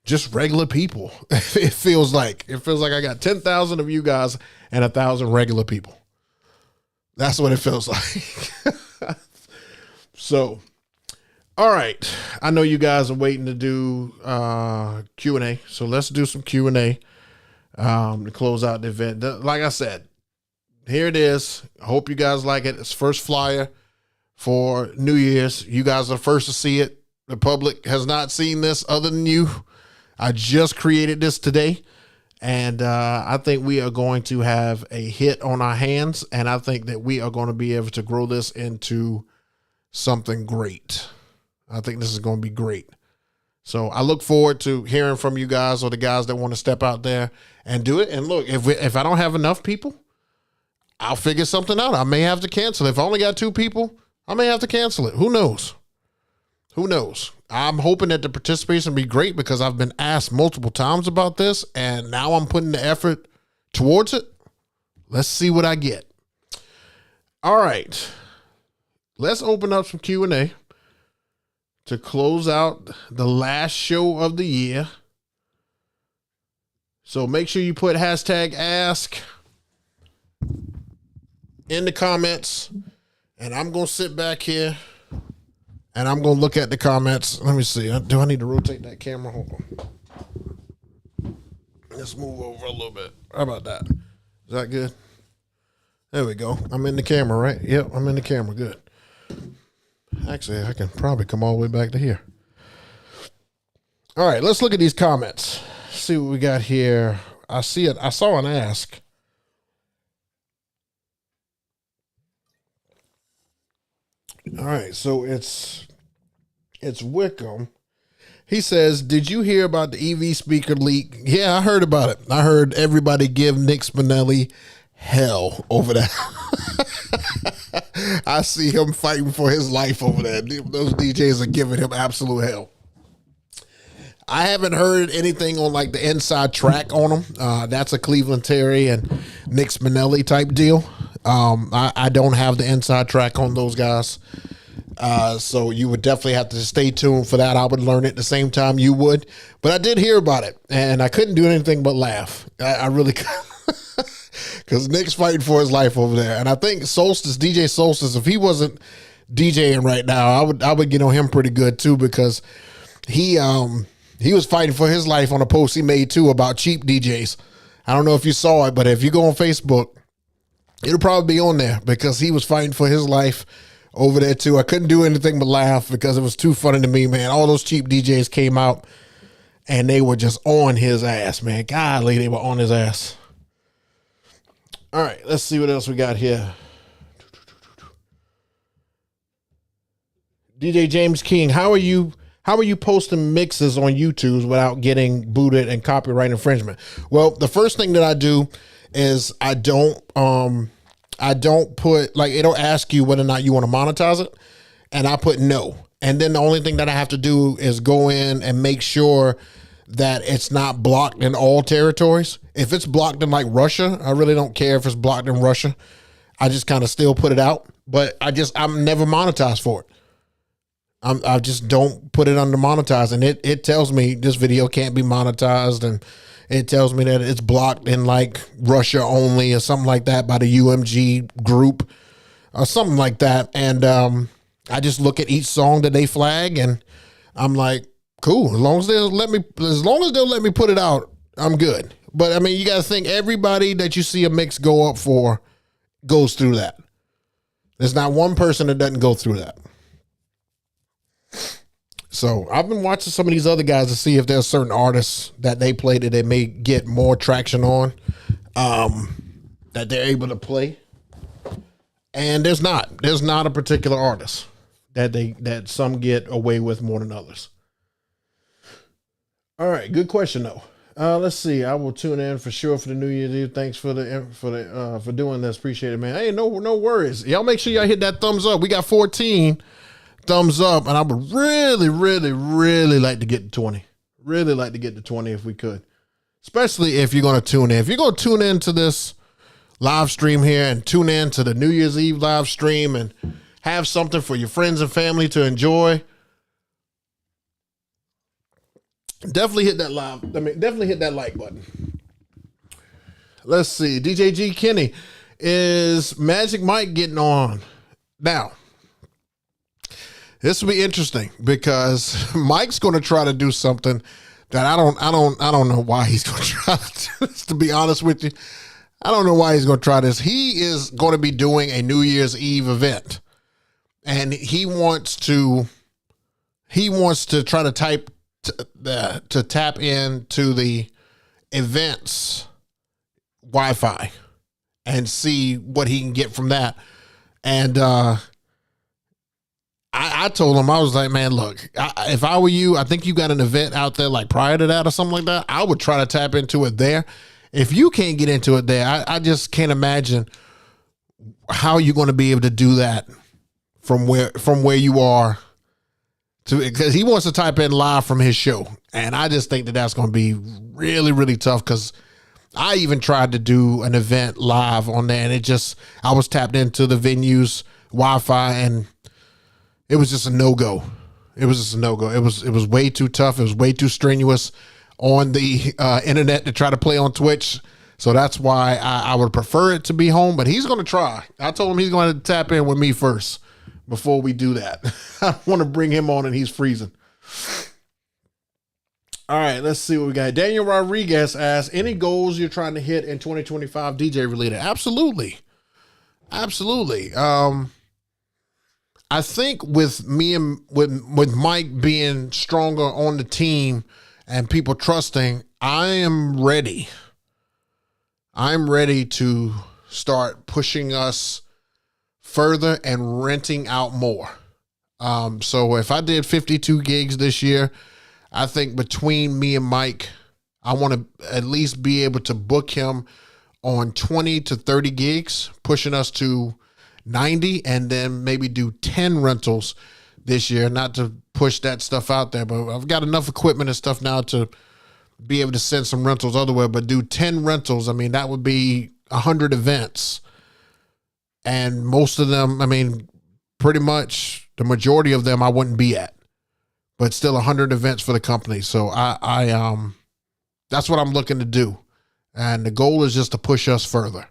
just regular people. It feels like I got 10,000 of you guys and 1,000 regular people. That's what it feels like. So, all right. I know you guys are waiting to do Q&A. So let's do some Q&A to close out the event. Like I said, here it is. I hope you guys like it. It's first flyer for New Year's. You guys are the first to see it. The public has not seen this other than you. I just created this today. And I think we are going to have a hit on our hands. And I think that we are going to be able to grow this into something great. I think this is going to be great. So I look forward to hearing from you guys, or the guys that want to step out there and do it. And look, if I don't have enough people, I'll figure something out. I may have to cancel. If I only got 2 people, I may have to cancel it. Who knows? Who knows? I'm hoping that the participation will be great, because I've been asked multiple times about this, and now I'm putting the effort towards it. Let's see what I get. All right. Let's open up some Q&A to close out the last show of the year. So make sure you put hashtag ask in the comments, and I'm going to sit back here and I'm going to look at the comments. Let me see. Do I need to rotate that camera? Hold on. Let's move over a little bit. How about that? Is that good? There we go. I'm in the camera, right? Yep, I'm in the camera. Good. Actually, I can probably come all the way back to here. All right, let's look at these comments. See what we got here. I saw an ask. All right, so it's Wickham. He says, "Did you hear about the EV speaker leak?" Yeah, I heard about it. I heard everybody give Nick Spinelli hell over that. I see him fighting for his life over there. Those DJs are giving him absolute hell. I haven't heard anything on like the inside track on them. That's a Cleveland Terry and Nick Spinelli type deal. I don't have the inside track on those guys. So you would definitely have to stay tuned for that. I would learn it the same time you would. But I did hear about it, and I couldn't do anything but laugh. I really couldn't. Because Nick's fighting for his life over there. And I think DJ Solstice, if he wasn't DJing right now, I would get on him pretty good too, because he was fighting for his life on a post he made too about cheap DJs. I don't know if you saw it, but if you go on Facebook, it'll probably be on there, because he was fighting for his life over there too. I couldn't do anything but laugh, because it was too funny to me, man. All those cheap DJs came out and they were just on his ass, man. Golly, they were on his ass. All right, let's see what else we got here. DJ James King, how are you posting mixes on YouTube without getting booted and copyright infringement? Well, the first thing that I do is I don't put, like, it'll ask you whether or not you want to monetize it, and I put no. And then the only thing that I have to do is go in and make sure that it's not blocked in all territories. If it's blocked in like Russia, I really don't care if it's blocked in Russia. I just kind of still put it out, but I'm never monetized for it. I just don't put it under monetized, and it tells me this video can't be monetized, and it tells me that it's blocked in like Russia only or something like that by the UMG group or something like that. And I just look at each song that they flag, and I'm like, cool. As long as they'll let me put it out, I'm good. But I mean, you got to think everybody that you see a mix go up for goes through that. There's not one person that doesn't go through that. So I've been watching some of these other guys to see if there's certain artists that they play that they may get more traction on, that they're able to play. And there's not a particular artist that some get away with more than others. All right, good question though. Let's see. I will tune in for sure for the New Year's Eve. Thanks for doing this. Appreciate it, man. Hey, no worries. Y'all make sure y'all hit that thumbs up. We got 14 thumbs up, and I would really, really, really like to get to 20. Really like to get to 20 if we could. Especially if you're going to tune in. If you're going to tune into this live stream here and tune in to the New Year's Eve live stream and have something for your friends and family to enjoy, definitely hit that definitely hit that like button. Let's see. DJ G Kenny, is Magic Mike getting on? Now, this will be interesting because Mike's going to try to do something that I don't know why he's going to try to do this, to be honest with you. I don't know why he's going to try this. He is going to be doing a New Year's Eve event, and he wants to try to tap into the events Wi-Fi and see what he can get from that. And I told him, I was like, man, look, if I were you, I think you got an event out there like prior to that or something like that. I would try to tap into it there. If you can't get into it there, I just can't imagine how you're going to be able to do that from where you are to, because he wants to type in live from his show. And I just think that that's going to be really, really tough, because I even tried to do an event live on there, and I was tapped into the venue's Wi-Fi, and it was just a no-go. It was just a no-go. It was way too tough. It was way too strenuous on the internet to try to play on Twitch. So that's why I would prefer it to be home, but he's going to try. I told him he's going to tap in with me first before we do that. I want to bring him on and he's freezing. All right, let's see what we got. Daniel Rodriguez asks, any goals you're trying to hit in 2025 DJ related? Absolutely. Absolutely. I think with me and with Mike being stronger on the team and people trusting, I am ready. I'm ready to start pushing us further and renting out more. So if I did 52 gigs this year, I think between me and Mike, I want to at least be able to book him on 20 to 30 gigs, pushing us to 90, and then maybe do 10 rentals this year. Not to push that stuff out there, but I've got enough equipment and stuff now to be able to send some rentals otherwhere, but do 10 rentals. I mean, that would be 100 events. And most of them, I mean, pretty much the majority of them I wouldn't be at, but still 100 events for the company. So I that's what I'm looking to do. And the goal is just to push us further.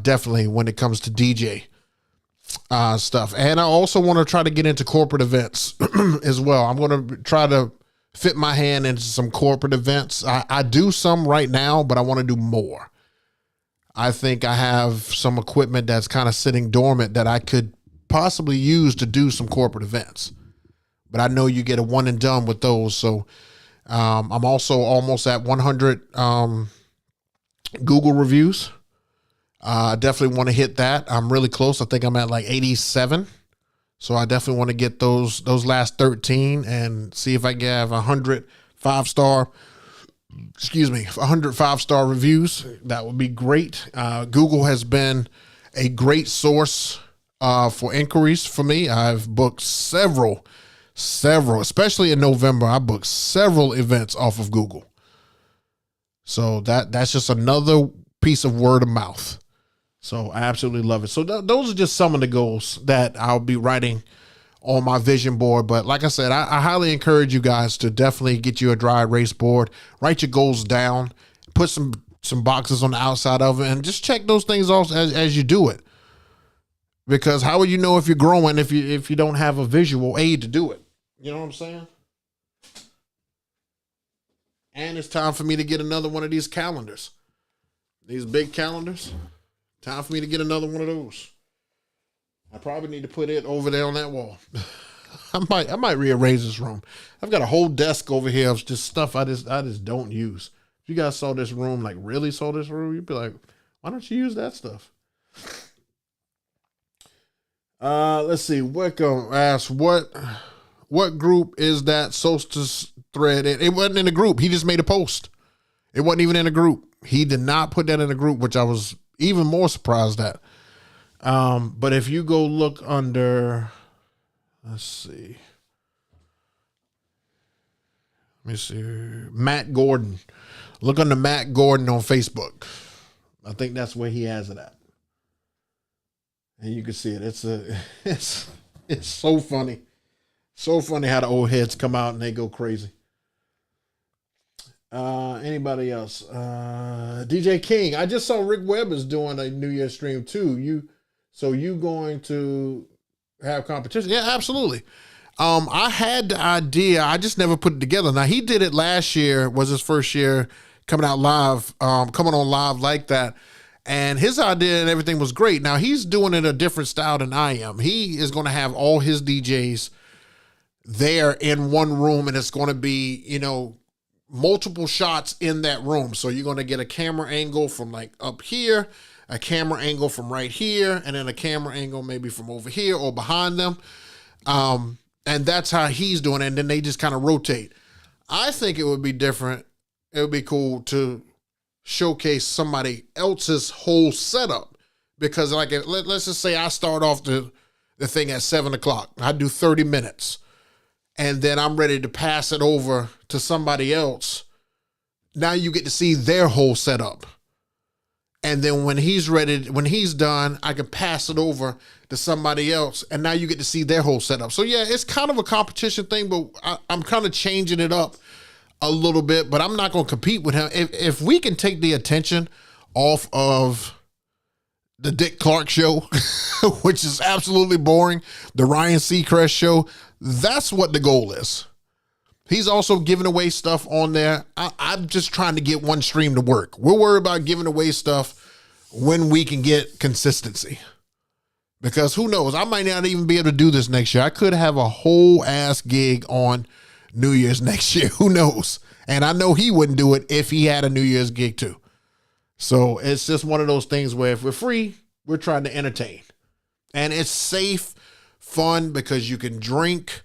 Definitely when it comes to DJ stuff. And I also want to try to get into corporate events as well. I'm going to try to fit my hand into some corporate events. I do some right now, but I want to do more. I think I have some equipment that's kind of sitting dormant that I could possibly use to do some corporate events. But I know you get a one and done with those. So I'm also almost at 100 Google reviews. I definitely want to hit that. I'm really close. I think I'm at like 87. So I definitely want to get those last 13 and see if I can have 100 5-star, 100 5-star reviews. That would be great. Google has been a great source for inquiries for me. I've booked several, especially in November. I booked several events off of Google. So that's just another piece of word of mouth. So I absolutely love it. So those are just some of the goals that I'll be writing on my vision board. But like I said, I highly encourage you guys to definitely get you a dry erase board, write your goals down, put some boxes on the outside of it, and just check those things off as you do it. Because how will you know if you're growing if you don't have a visual aid to do it? You know what I'm saying? And it's time for me to get another one of these calendars. These big calendars. Time for me to get another one of those. I probably need to put it over there on that wall. I might rearrange this room. I've got a whole desk over here of just stuff I just don't use. If you guys saw this room, like really saw this room, you'd be like, why don't you use that stuff? Let's see. Wickham asks, what group is that Solstice thread in? It wasn't in a group. He just made a post. It wasn't even in a group. He did not put that in a group, which I was even more surprised at. But if you go look under, let's see. Let me see. Matt Gordon. Look under Matt Gordon on Facebook. I think that's where he has it at. And you can see it. It's so funny. So funny how the old heads come out and they go crazy. Anybody else? DJ King. I just saw Rick Webb is doing a New Year's stream too. You going to have competition? Yeah, absolutely. I had the idea. I just never put it together. Now he did it last year, was his first year coming on live like that. And his idea and everything was great. Now he's doing it a different style than I am. He is going to have all his DJs there in one room, and it's going to be, multiple shots in that room. So you're going to get a camera angle from like up here, a camera angle from right here, and then a camera angle maybe from over here or behind them. And that's how he's doing it. And then they just kind of rotate. I think it would be different. It would be cool to showcase somebody else's whole setup, because like, let's just say I start off the thing at 7:00. I do 30 minutes and then I'm ready to pass it over to somebody else. Now you get to see their whole setup. And then when he's done, I can pass it over to somebody else. And now you get to see their whole setup. So yeah, it's kind of a competition thing, but I'm kind of changing it up a little bit, but I'm not going to compete with him. If we can take the attention off of the Dick Clark show, which is absolutely boring, the Ryan Seacrest show, that's what the goal is. He's also giving away stuff on there. I'm just trying to get one stream to work. We'll worry about giving away stuff when we can get consistency. Because who knows? I might not even be able to do this next year. I could have a whole ass gig on New Year's next year. Who knows? And I know he wouldn't do it if he had a New Year's gig too. So it's just one of those things where if we're free, we're trying to entertain. And it's safe, fun, because you can drink,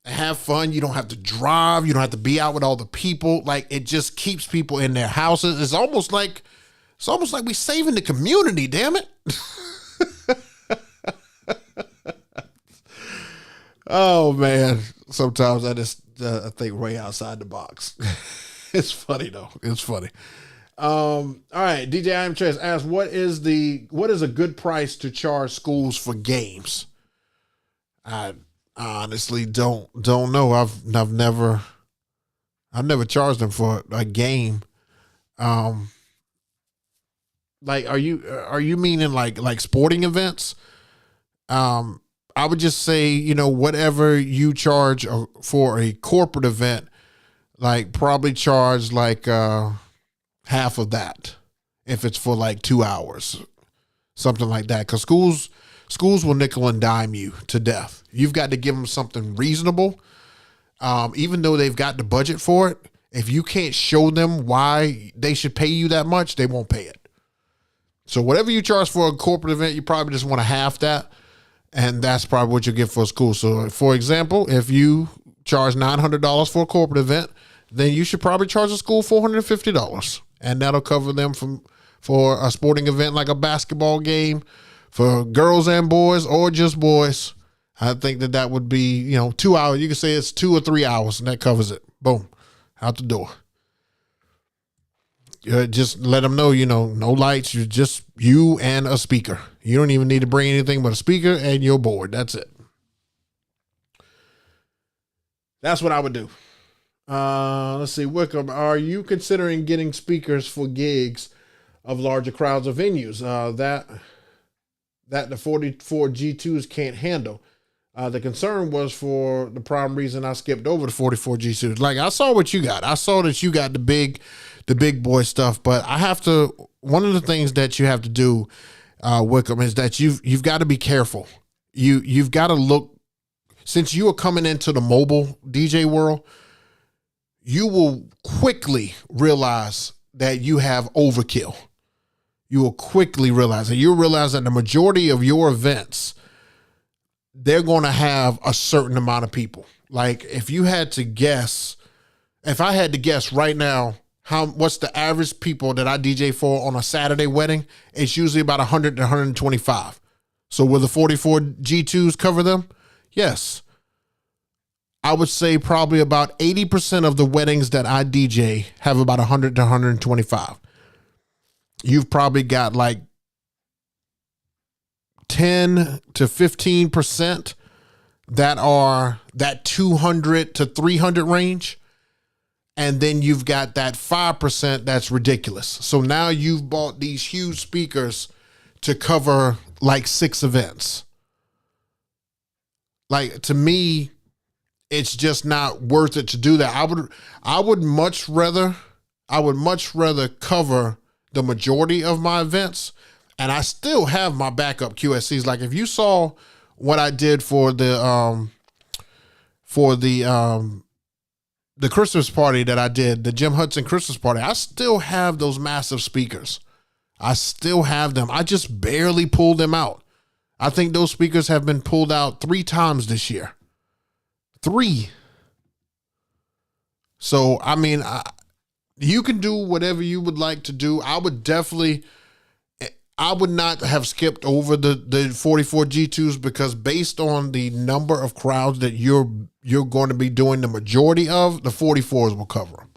have fun. You don't have to drive. You don't have to be out with all the people. Like, it just keeps people in their houses. It's almost like we saving the community, damn it. Oh man. Sometimes I think way outside the box. It's funny though. It's funny. All right. DJ I Am Chess asks, what is a good price to charge schools for games? I honestly don't know. I've never charged them for a game. Like, are you meaning like sporting events? I would just say, whatever you charge for a corporate event, like probably charge like half of that if it's for like 2 hours, something like that. Because schools will nickel and dime you to death. You've got to give them something reasonable. Even though they've got the budget for it, if you can't show them why they should pay you that much, they won't pay it. So whatever you charge for a corporate event, you probably just want to half that. And that's probably what you get for a school. So, for example, if you charge $900 for a corporate event, then you should probably charge a school $450, and that'll cover them for a sporting event like a basketball game for girls and boys, or just boys. I think that would be 2 hours. You can say it's 2 or 3 hours, and that covers it. Boom, out the door. Just let them know, no lights. You're just you and a speaker. You don't even need to bring anything but a speaker and your board. That's it. That's what I would do. Let's see. Wickham, are you considering getting speakers for gigs of larger crowds or venues that the 44 G2s can't handle? The concern was for the prime reason I skipped over the 44 G2s. Like, I saw what you got. I saw that you got the big boy stuff, but one of the things that you have to do, Wickham, is that you've got to be careful. You've got to look, since you are coming into the mobile DJ world, you will quickly realize that you have overkill. You will quickly realize that you'll realize that the majority of your events, they're going to have a certain amount of people. Like, if I had to guess right now, what's the average people that I DJ for on a Saturday wedding? It's usually about 100 to 125. So will the 44 G2s cover them? Yes. I would say probably about 80% of the weddings that I DJ have about 100 to 125. You've probably got like 10 to 15% that are that 200 to 300 range. And then you've got that 5% that's ridiculous. So now you've bought these huge speakers to cover like 6 events. Like, to me, it's just not worth it to do that. I would much rather cover the majority of my events, and I still have my backup QSCs. Like, if you saw what I did for the Christmas party that I did, the Jim Hudson Christmas party, I still have those massive speakers. I still have them. I just barely pulled them out. I think those speakers have been pulled out 3 times this year. 3. So, I mean, you can do whatever you would like to do. I would not have skipped over the 44 G2s, because based on the number of crowds that you're going to be doing the majority of, the 44s will cover them.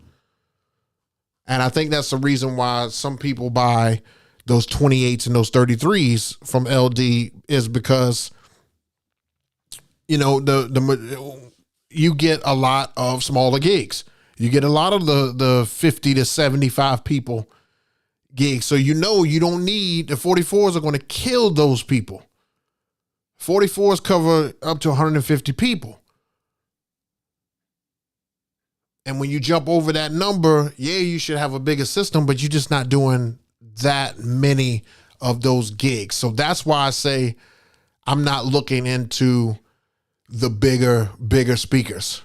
And I think that's the reason why some people buy those 28s and those 33s from LD, is because, you get a lot of smaller gigs. You get a lot of the 50 to 75 people gigs. So you don't need, the 44s are going to kill those people. 44s cover up to 150 people. And when you jump over that number, yeah, you should have a bigger system, but you're just not doing that many of those gigs. So that's why I say I'm not looking into the bigger speakers.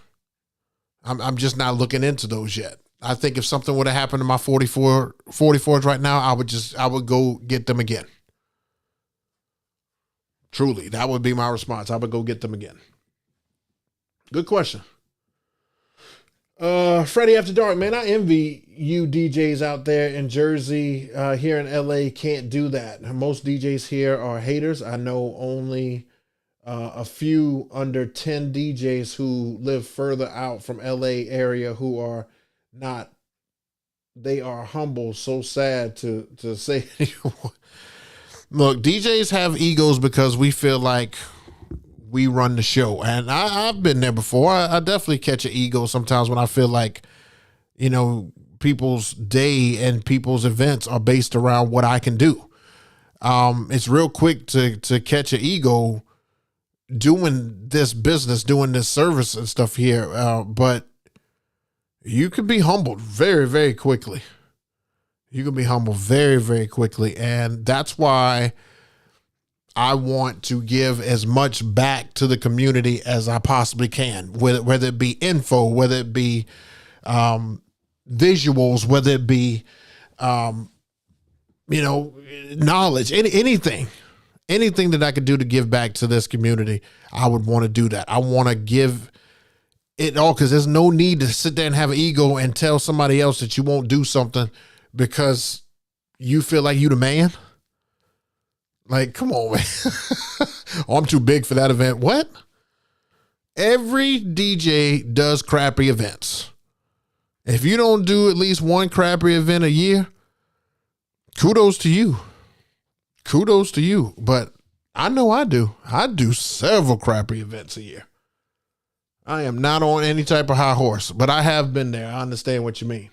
I'm just not looking into those yet. I think if something would have happened to my 44s right now, I would go get them again. Truly, that would be my response. I would go get them again. Good question. Freddie After Dark, man, I envy you DJs out there in Jersey. Here in LA, can't do that. Most DJs here are haters. I know only a few under 10 DJs who live further out from LA area who are not, they are humble. So sad to say. Look, DJs have egos because we feel like we run the show. And I've been there before. I definitely catch an ego sometimes when I feel like, people's day and people's events are based around what I can do. It's real quick to catch an ego doing this business, doing this service and stuff here. But you can be humbled very, very quickly. You can be humbled very, very quickly. And that's why I want to give as much back to the community as I possibly can, whether it be info, whether it be visuals, whether it be, knowledge, anything anything that I could do to give back to this community, I would want to do that. I want to give it all, because there's no need to sit there and have an ego and tell somebody else that you won't do something because you feel like you the man. Like, come on, man. Oh, I'm too big for that event. What? Every DJ does crappy events. If you don't do at least one crappy event a year, kudos to you. Kudos to you. But I know I do. I do several crappy events a year. I am not on any type of high horse, but I have been there. I understand what you mean.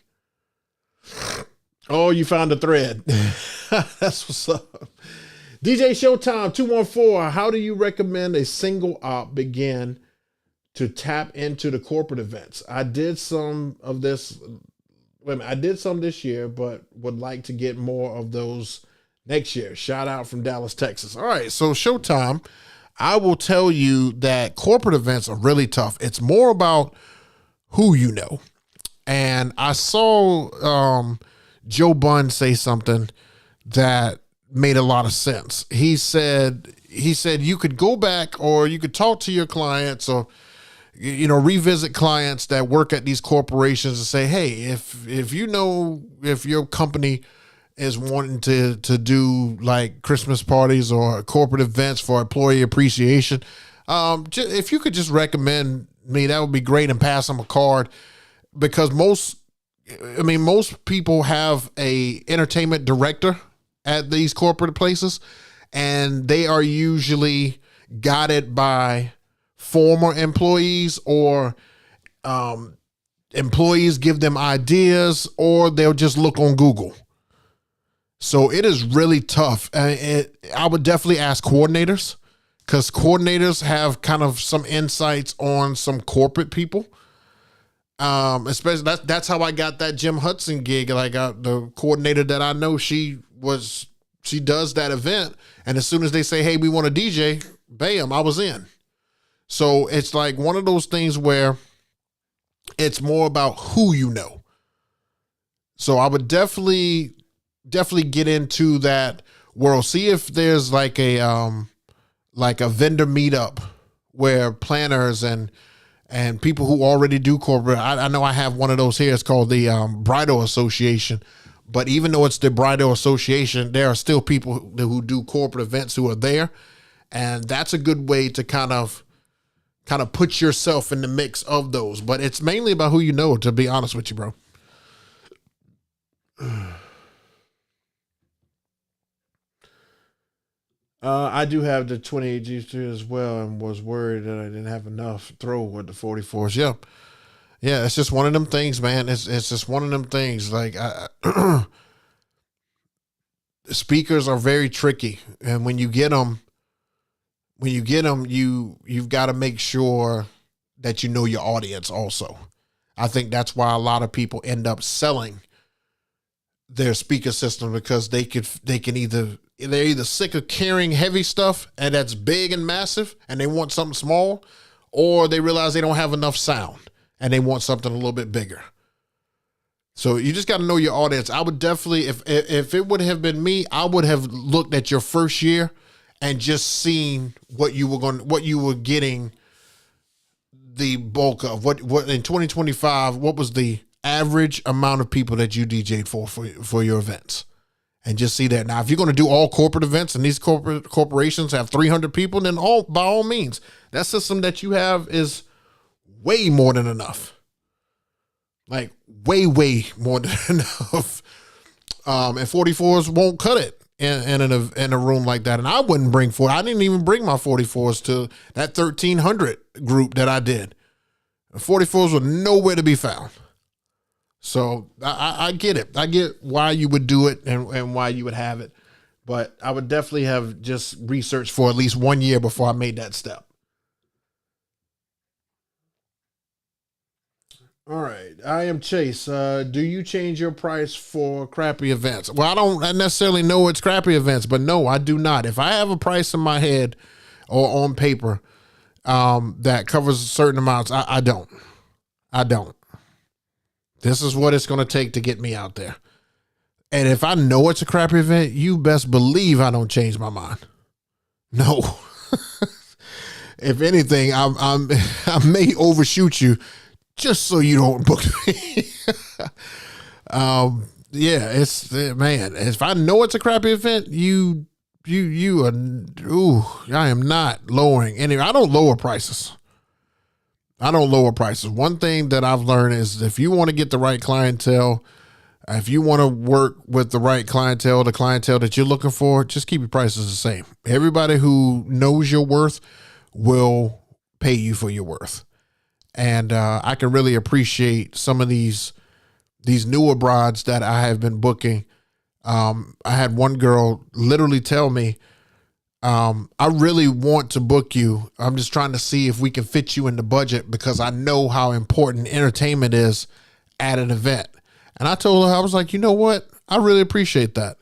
Oh, you found a thread. That's what's up. DJ Showtime 214. How do you recommend a single op begin to tap into the corporate events? I did some of this. I did some this year, but would like to get more of those next year. Shout out from Dallas, Texas. All right. So Showtime, I will tell you that corporate events are really tough. It's more about who you know. And I saw Joe Bunn say something that made a lot of sense. He said you could go back, or you could talk to your clients, or revisit clients that work at these corporations and say, hey, if your company is wanting to do like Christmas parties or corporate events for employee appreciation, if you could just recommend me, that would be great, and pass them a card, because most people have a entertainment director at these corporate places, and they are usually guided by former employees, or employees give them ideas, or they'll just look on Google. So it is really tough. I would definitely ask coordinators, because coordinators have kind of some insights on some corporate people. Especially that's how I got that Jim Hudson gig. Like the coordinator that I know, she does that event, and as soon as they say, hey, we want a DJ, bam, I was in. So it's like one of those things where it's more about who you know. So I would definitely get into that world. See if there's like a vendor meetup where planners and people who already do corporate. I know I have one of those here. It's called the Bridal Association. But even though it's the Bridal Association, there are still people who do corporate events who are there. And that's a good way to kind of put yourself in the mix of those. But it's mainly about who you know, to be honest with you, bro. I do have the 28 G3 as well, and was worried that I didn't have enough throw with the 44s. Yeah, it's just one of them things, man. It's just one of them things. Like speakers are very tricky, and when you get them, you've got to make sure that you know your audience also. I think that's why a lot of people end up selling their speaker system, because they're either sick of carrying heavy stuff and that's big and massive and they want something small, or they realize they don't have enough sound and they want something a little bit bigger. So you just got to know your audience. I would definitely, if it would have been me, I would have looked at your first year and just seen what you were getting the bulk of. What in 2025, what was the average amount of people that you DJ'd for your events, and just see that. Now, if you're going to do all corporate events and these corporations have 300 people, then by all means, that system that you have is way more than enough. Like way more than enough. And 44s won't cut it in a room like that. And I wouldn't bring I didn't even bring my 44s to that 1300 group that I did. The 44s were nowhere to be found. So I get it. I get why you would do it and why you would have it. But I would definitely have just researched for at least 1 year before I made that step. All right. I am Chase. Do you change your price for crappy events? Well, I don't necessarily know it's crappy events, but no, I do not. If I have a price in my head or on paper that covers certain amounts, I don't. This is what it's going to take to get me out there. And if I know it's a crappy event, you best believe I don't change my mind. No. If anything, I may overshoot you just so you don't book me. Yeah, it's man. If I know it's a crappy event, you are. Ooh, I am not lowering any. I don't lower prices. One thing that I've learned is if you want to get the right clientele, if you want to work with the right clientele, the clientele that you're looking for, just keep your prices the same. Everybody who knows your worth will pay you for your worth. And I can really appreciate some of these newer brides that I have been booking. I had one girl literally tell me, I really want to book you. I'm just trying to see if we can fit you in the budget because I know how important entertainment is at an event. And I told her, I was like, you know what? I really appreciate that.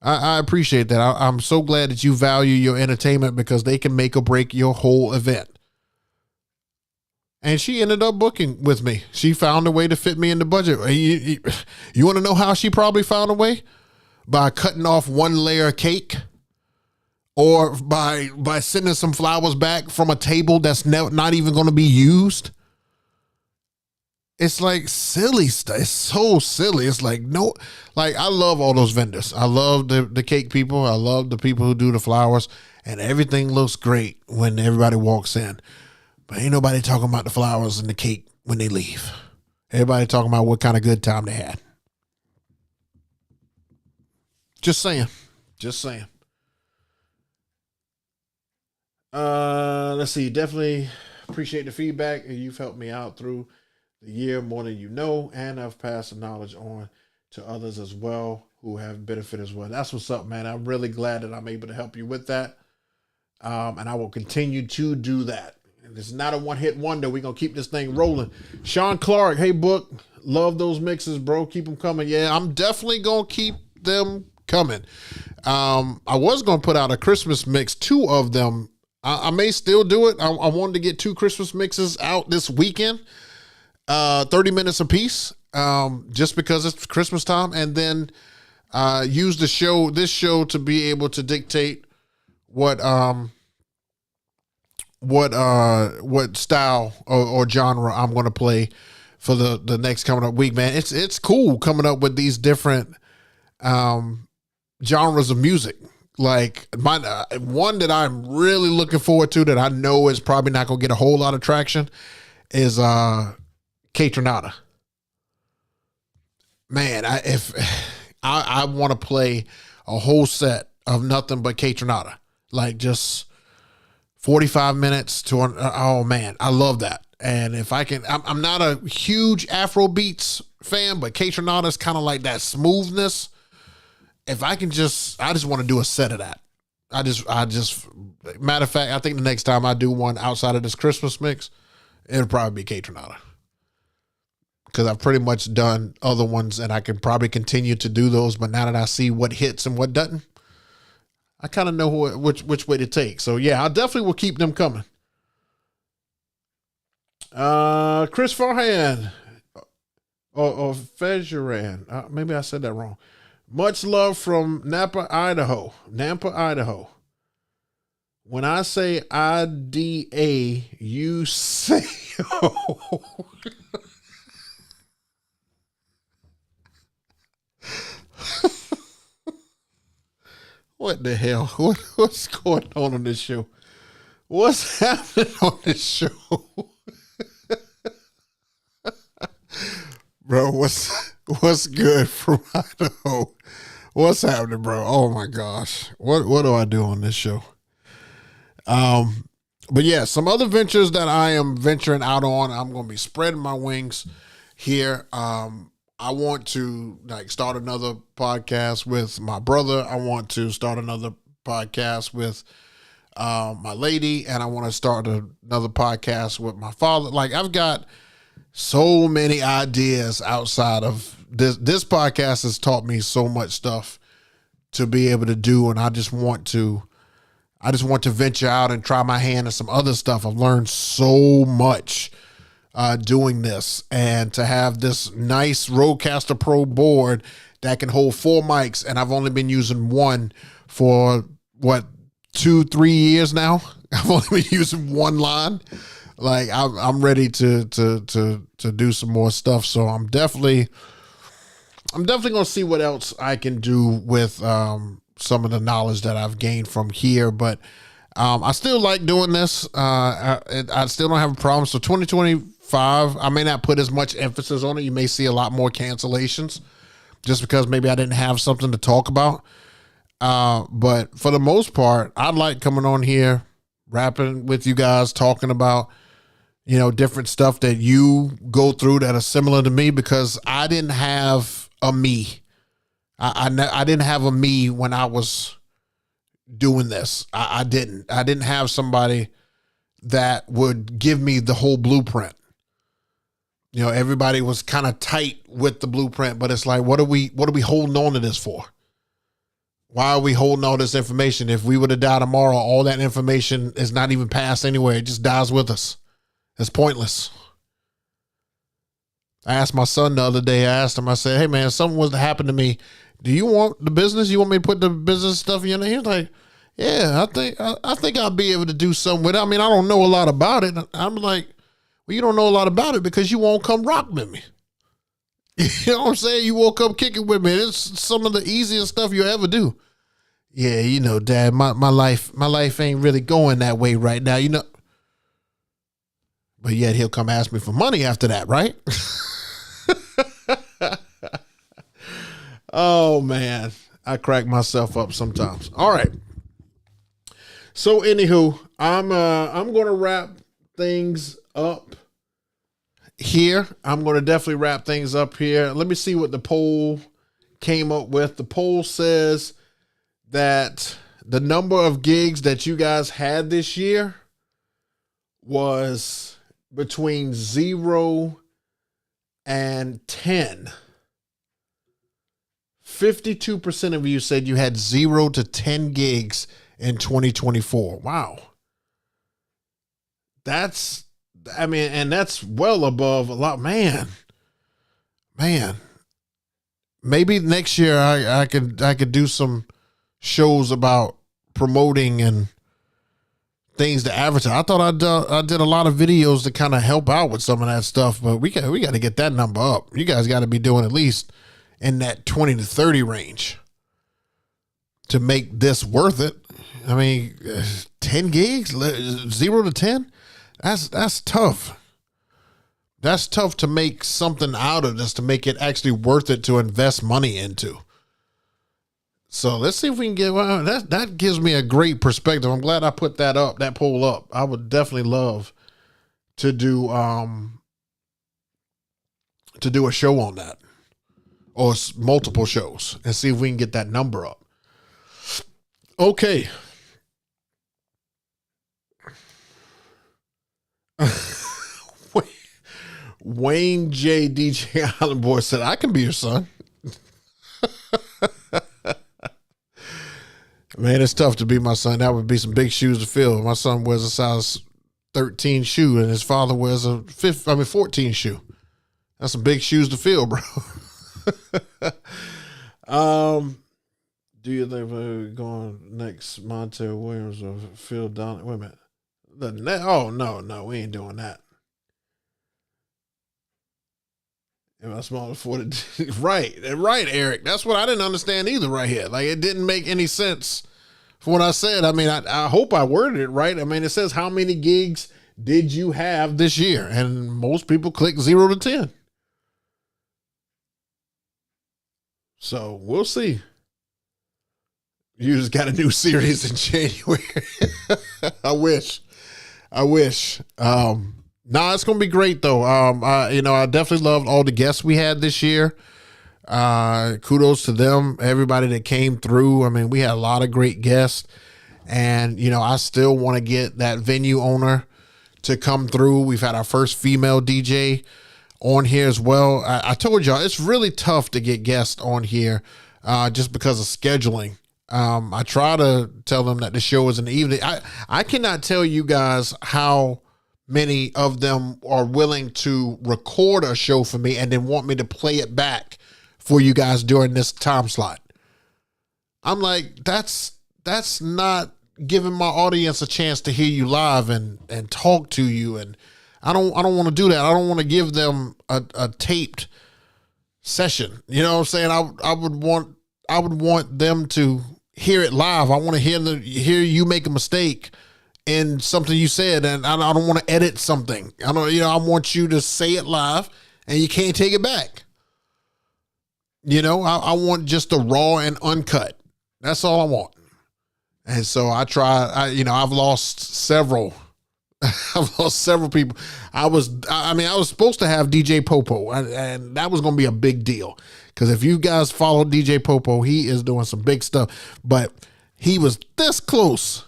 I appreciate that. I'm so glad that you value your entertainment because they can make or break your whole event. And she ended up booking with me. She found a way to fit me in the budget. You want to know how she probably found a way? By cutting off one layer of cake. Or by sending some flowers back from a table that's not even going to be used. It's like silly stuff. It's so silly. It's like, no, like I love all those vendors. I love the cake people. I love the people who do the flowers, and everything looks great when everybody walks in. But ain't nobody talking about the flowers and the cake when they leave. Everybody talking about what kind of good time they had. Just saying. Let's see. Definitely appreciate the feedback. You've helped me out through the year more than you know, and I've passed the knowledge on to others as well who have benefited as well. That's what's up, man. I'm really glad that I'm able to help you with that. And I will continue to do that. And it's not a one-hit wonder. We're going to keep this thing rolling. Sean Clark, hey, Book. Love those mixes, bro. Keep them coming. Yeah, I'm definitely going to keep them coming. I was going to put out a Christmas mix, 2 of them. I may still do it. I wanted to get 2 Christmas mixes out this weekend, 30 minutes apiece, just because it's Christmas time, and then use this show to be able to dictate what style or genre I'm going to play for the next coming up week, man. It's cool coming up with these different genres of music. Like one that I'm really looking forward to that I know is probably not going to get a whole lot of traction is K-Tronada. Man, I want to play a whole set of nothing but K-Tronada, like just 45 minutes to oh man, I love that. And if I can, I'm not a huge Afro beats fan, but K-Tronada is kind of like that smoothness. If I can I just want to do a set of that. I just, matter of fact, I think the next time I do one outside of this Christmas mix, it'll probably be K-Tronada. Because I've pretty much done other ones and I can probably continue to do those. But now that I see what hits and what doesn't, I kind of know which way to take. So yeah, I definitely will keep them coming. Chris Farhan or Fejeran. Maybe I said that wrong. Much love from Nampa, Idaho. When I say IDA, you say oh. What the hell? What's going on this show? What's happening on this show? Bro, what's good from Idaho? What's happening, bro? Oh my gosh. What do I do on this show? But yeah, some other ventures that I am venturing out on. I'm going to be spreading my wings here. I want to start another podcast with my brother. I want to start another podcast with my lady, and I want to start another podcast with my father. Like, I've got so many ideas outside of this. This podcast has taught me so much stuff to be able to do, and I just want to venture out and try my hand at some other stuff. I've learned so much doing this, and to have this nice Rodecaster Pro board that can hold 4 mics, and I've only been using one for 2-3 years now. I've only been using one line. Like I'm ready to do some more stuff. So I'm definitely gonna see what else I can do with some of the knowledge that I've gained from here. But I still like doing this. I still don't have a problem. So 2025, I may not put as much emphasis on it. You may see a lot more cancellations just because maybe I didn't have something to talk about. But for the most part, I like coming on here, rapping with you guys, talking about, you know, different stuff that you go through that are similar to me, because I didn't have a me. I didn't have a me when I was doing this. I didn't have somebody that would give me the whole blueprint. You know, everybody was kind of tight with the blueprint, but it's like, what are we holding on to this for? Why are we holding all this information? If we were to die tomorrow, all that information is not even passed anywhere. It just dies with us. It's pointless. I asked my son the other day, I said, hey man, if something was to happen to me, do you want the business? You want me to put the business stuff in your name? He was like, yeah, I think I'll be able to do something with it. I mean, I don't know a lot about it. I'm like, well, you don't know a lot about it because you won't come rock with me. You know what I'm saying? You won't come kick it with me. It's some of the easiest stuff you ever do. Yeah, you know, Dad, my life ain't really going that way right now, you know. But yet he'll come ask me for money after that, right? Oh man, I crack myself up sometimes. All right. So anywho, I'm gonna wrap things up here. I'm gonna definitely wrap things up here. Let me see what the poll came up with. The poll says that the number of gigs that you guys had this year was between 0 and 10. 52% of you said you had 0 to 10 gigs in 2024. Wow. And that's well above a lot, man. Maybe next year I could do some shows about promoting and things to advertise. I thought I did a lot of videos to kind of help out with some of that stuff, but we got to get that number up. You guys got to be doing at least in that 20 to 30 range to make this worth it. I mean, 10 gigs, 0 to 10, that's tough. That's tough to make something out of this, to make it actually worth it to invest money into. So let's see if we can get that gives me a great perspective. I'm glad I put that poll up. I would definitely love to do a show on that, or multiple shows, and see if we can get that number up. Okay. Wayne J. DJ Island Boy said, I can be your son. Man, it's tough to be my son. That would be some big shoes to fill. My son wears a size 13 shoe and his father wears a 14 shoe. That's some big shoes to fill, bro. Do you think we're going next Montel Williams or Phil Donald? Wait a minute. Oh, no, we ain't doing that. Am I smaller for the right, Eric? That's what I didn't understand either right here. Like, it didn't make any sense for what I said. I mean, I hope I worded it right. I mean, it says, how many gigs did you have this year? And most people click 0 to 10. So we'll see. You just got a new series in January. I wish. Nah, it's gonna be great though. I definitely loved all the guests we had this year. Kudos to them, everybody that came through. I mean, we had a lot of great guests, and I still want to get that venue owner to come through. We've had our first female DJ on here as well. I told y'all it's really tough to get guests on here, just because of scheduling. I try to tell them that the show is in the evening. I cannot tell you guys how many of them are willing to record a show for me and then want me to play it back for you guys during this time slot. I'm like, that's not giving my audience a chance to hear you live and talk to you. And I don't want to do that. I don't want to give them a taped session. You know what I'm saying? I would want them to hear it live. I want to hear you make a mistake in something you said, and I don't want to edit something. I want you to say it live and you can't take it back. I want just the raw and uncut. That's all I want. And so I try, I've lost several. I've lost several people. I was supposed to have DJ Popo, and that was going to be a big deal. Because if you guys follow DJ Popo, he is doing some big stuff. But he was this close.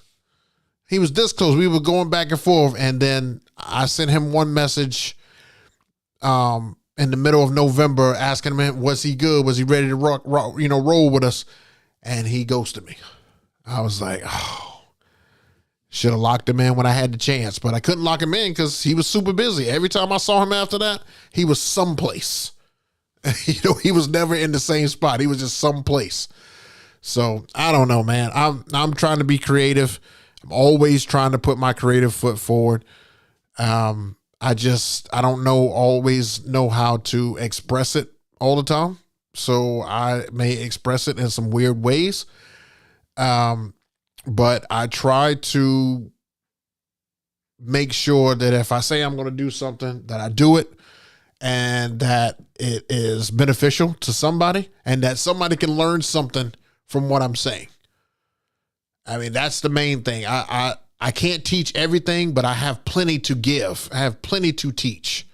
We were going back and forth, and then I sent him one message in the middle of November asking him, was he good? Was he ready to roll with us? And he ghosted me. I was like, oh, should have locked him in when I had the chance, but I couldn't lock him in because he was super busy. Every time I saw him after that, he was someplace. He was never in the same spot. He was just someplace. So I don't know, man. I'm trying to be creative. I'm always trying to put my creative foot forward. I don't always know how to express it all the time. So I may express it in some weird ways. But I try to make sure that if I say I'm going to do something, that I do it and that it is beneficial to somebody and that somebody can learn something from what I'm saying. I mean, that's the main thing. I can't teach everything, but I have plenty to give. I have plenty to teach.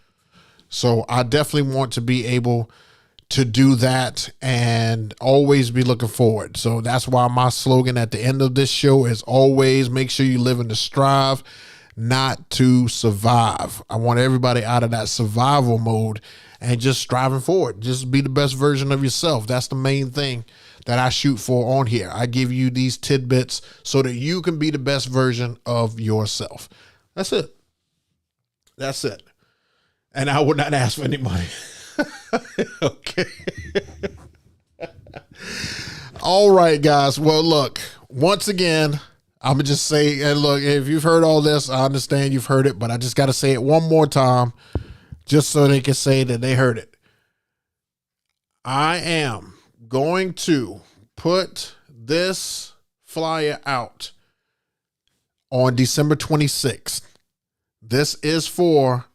So I definitely want to be able to do that and always be looking forward. So that's why my slogan at the end of this show is always make sure you live in to strive, not to survive. I want everybody out of that survival mode and just striving forward. Just be the best version of yourself. That's the main thing that I shoot for on here. I give you these tidbits so that you can be the best version of yourself. That's it. And I would not ask for any money. Okay. All right, guys. Well, look, once again, I'm going to just say, and look, if you've heard all this, I understand you've heard it, but I just got to say it one more time just so they can say that they heard it. I am going to put this flyer out on December 26th. This is for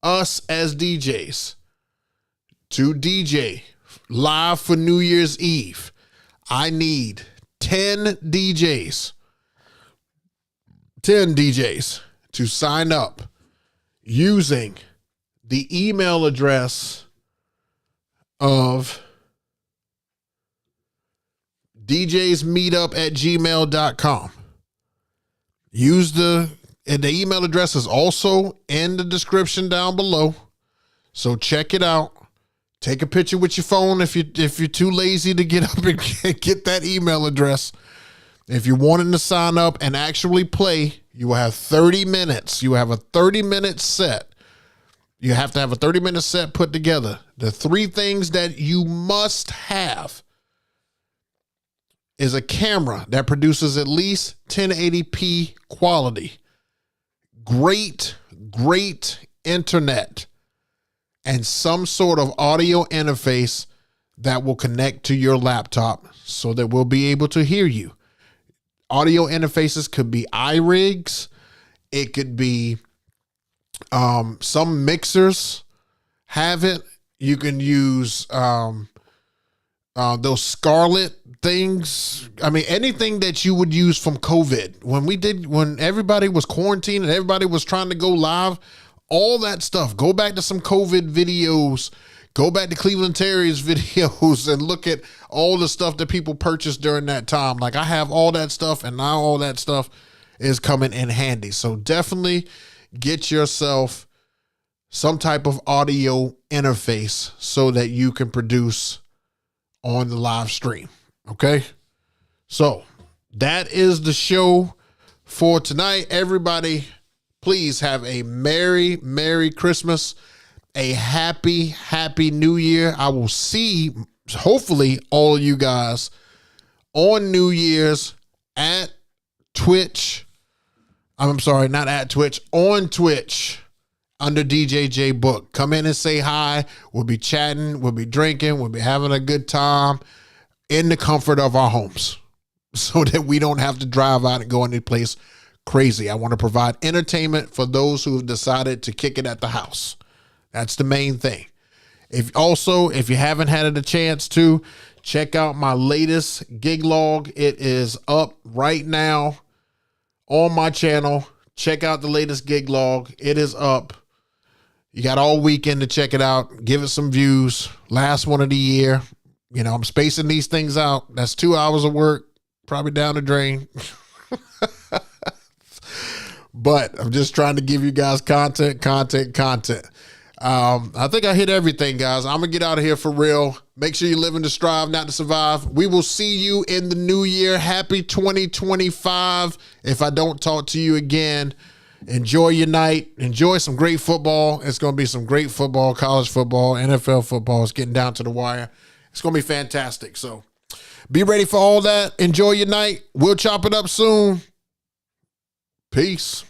us as DJs to DJ live for New Year's Eve. I need 10 DJs to sign up using the email address of djsmeetup@gmail.com. Use and the email address is also in the description down below. So check it out. Take a picture with your phone if you're too lazy to get up and get that email address. If you're wanting to sign up and actually play, you will have 30 minutes. You will have a 30-minute set. You have to have a 30-minute set put together. The 3 things that you must have is a camera that produces at least 1080p quality. Great internet. And some sort of audio interface that will connect to your laptop so that we'll be able to hear you. Audio interfaces could be iRigs. It could be some mixers have it. You can use those Scarlett things. I mean, anything that you would use from COVID. When everybody was quarantined and everybody was trying to go live, all that stuff. Go back to some COVID videos. Go back to Cleveland Terriers videos and look at all the stuff that people purchased during that time. Like I have all that stuff, and now all that stuff is coming in handy. So definitely get yourself some type of audio interface so that you can produce on the live stream. Okay. So that is the show for tonight. Everybody, please have a Merry Christmas, a happy New Year. I will see, hopefully, all of you guys on New Year's at Twitch. I'm sorry, not at Twitch, on Twitch under DJ JayBook. Come in and say hi. We'll be chatting. We'll be drinking. We'll be having a good time in the comfort of our homes so that we don't have to drive out and go any place crazy. I want to provide entertainment for those who have decided to kick it at the house. That's the main thing. If you haven't had a chance to, check out my latest gig log. It is up right now on my channel. Check out the latest gig log. It is up. You got all weekend to check it out. Give it some views. Last one of the year. You know, I'm spacing these things out. That's 2 hours of work, probably down the drain. But I'm just trying to give you guys content. I think I hit everything, guys. I'm going to get out of here for real. Make sure you live and to strive, not to survive. We will see you in the new year. Happy 2025. If I don't talk to you again, enjoy your night. Enjoy some great football. It's going to be some great football, college football, NFL football. It's getting down to the wire. It's going to be fantastic. So be ready for all that. Enjoy your night. We'll chop it up soon. Peace.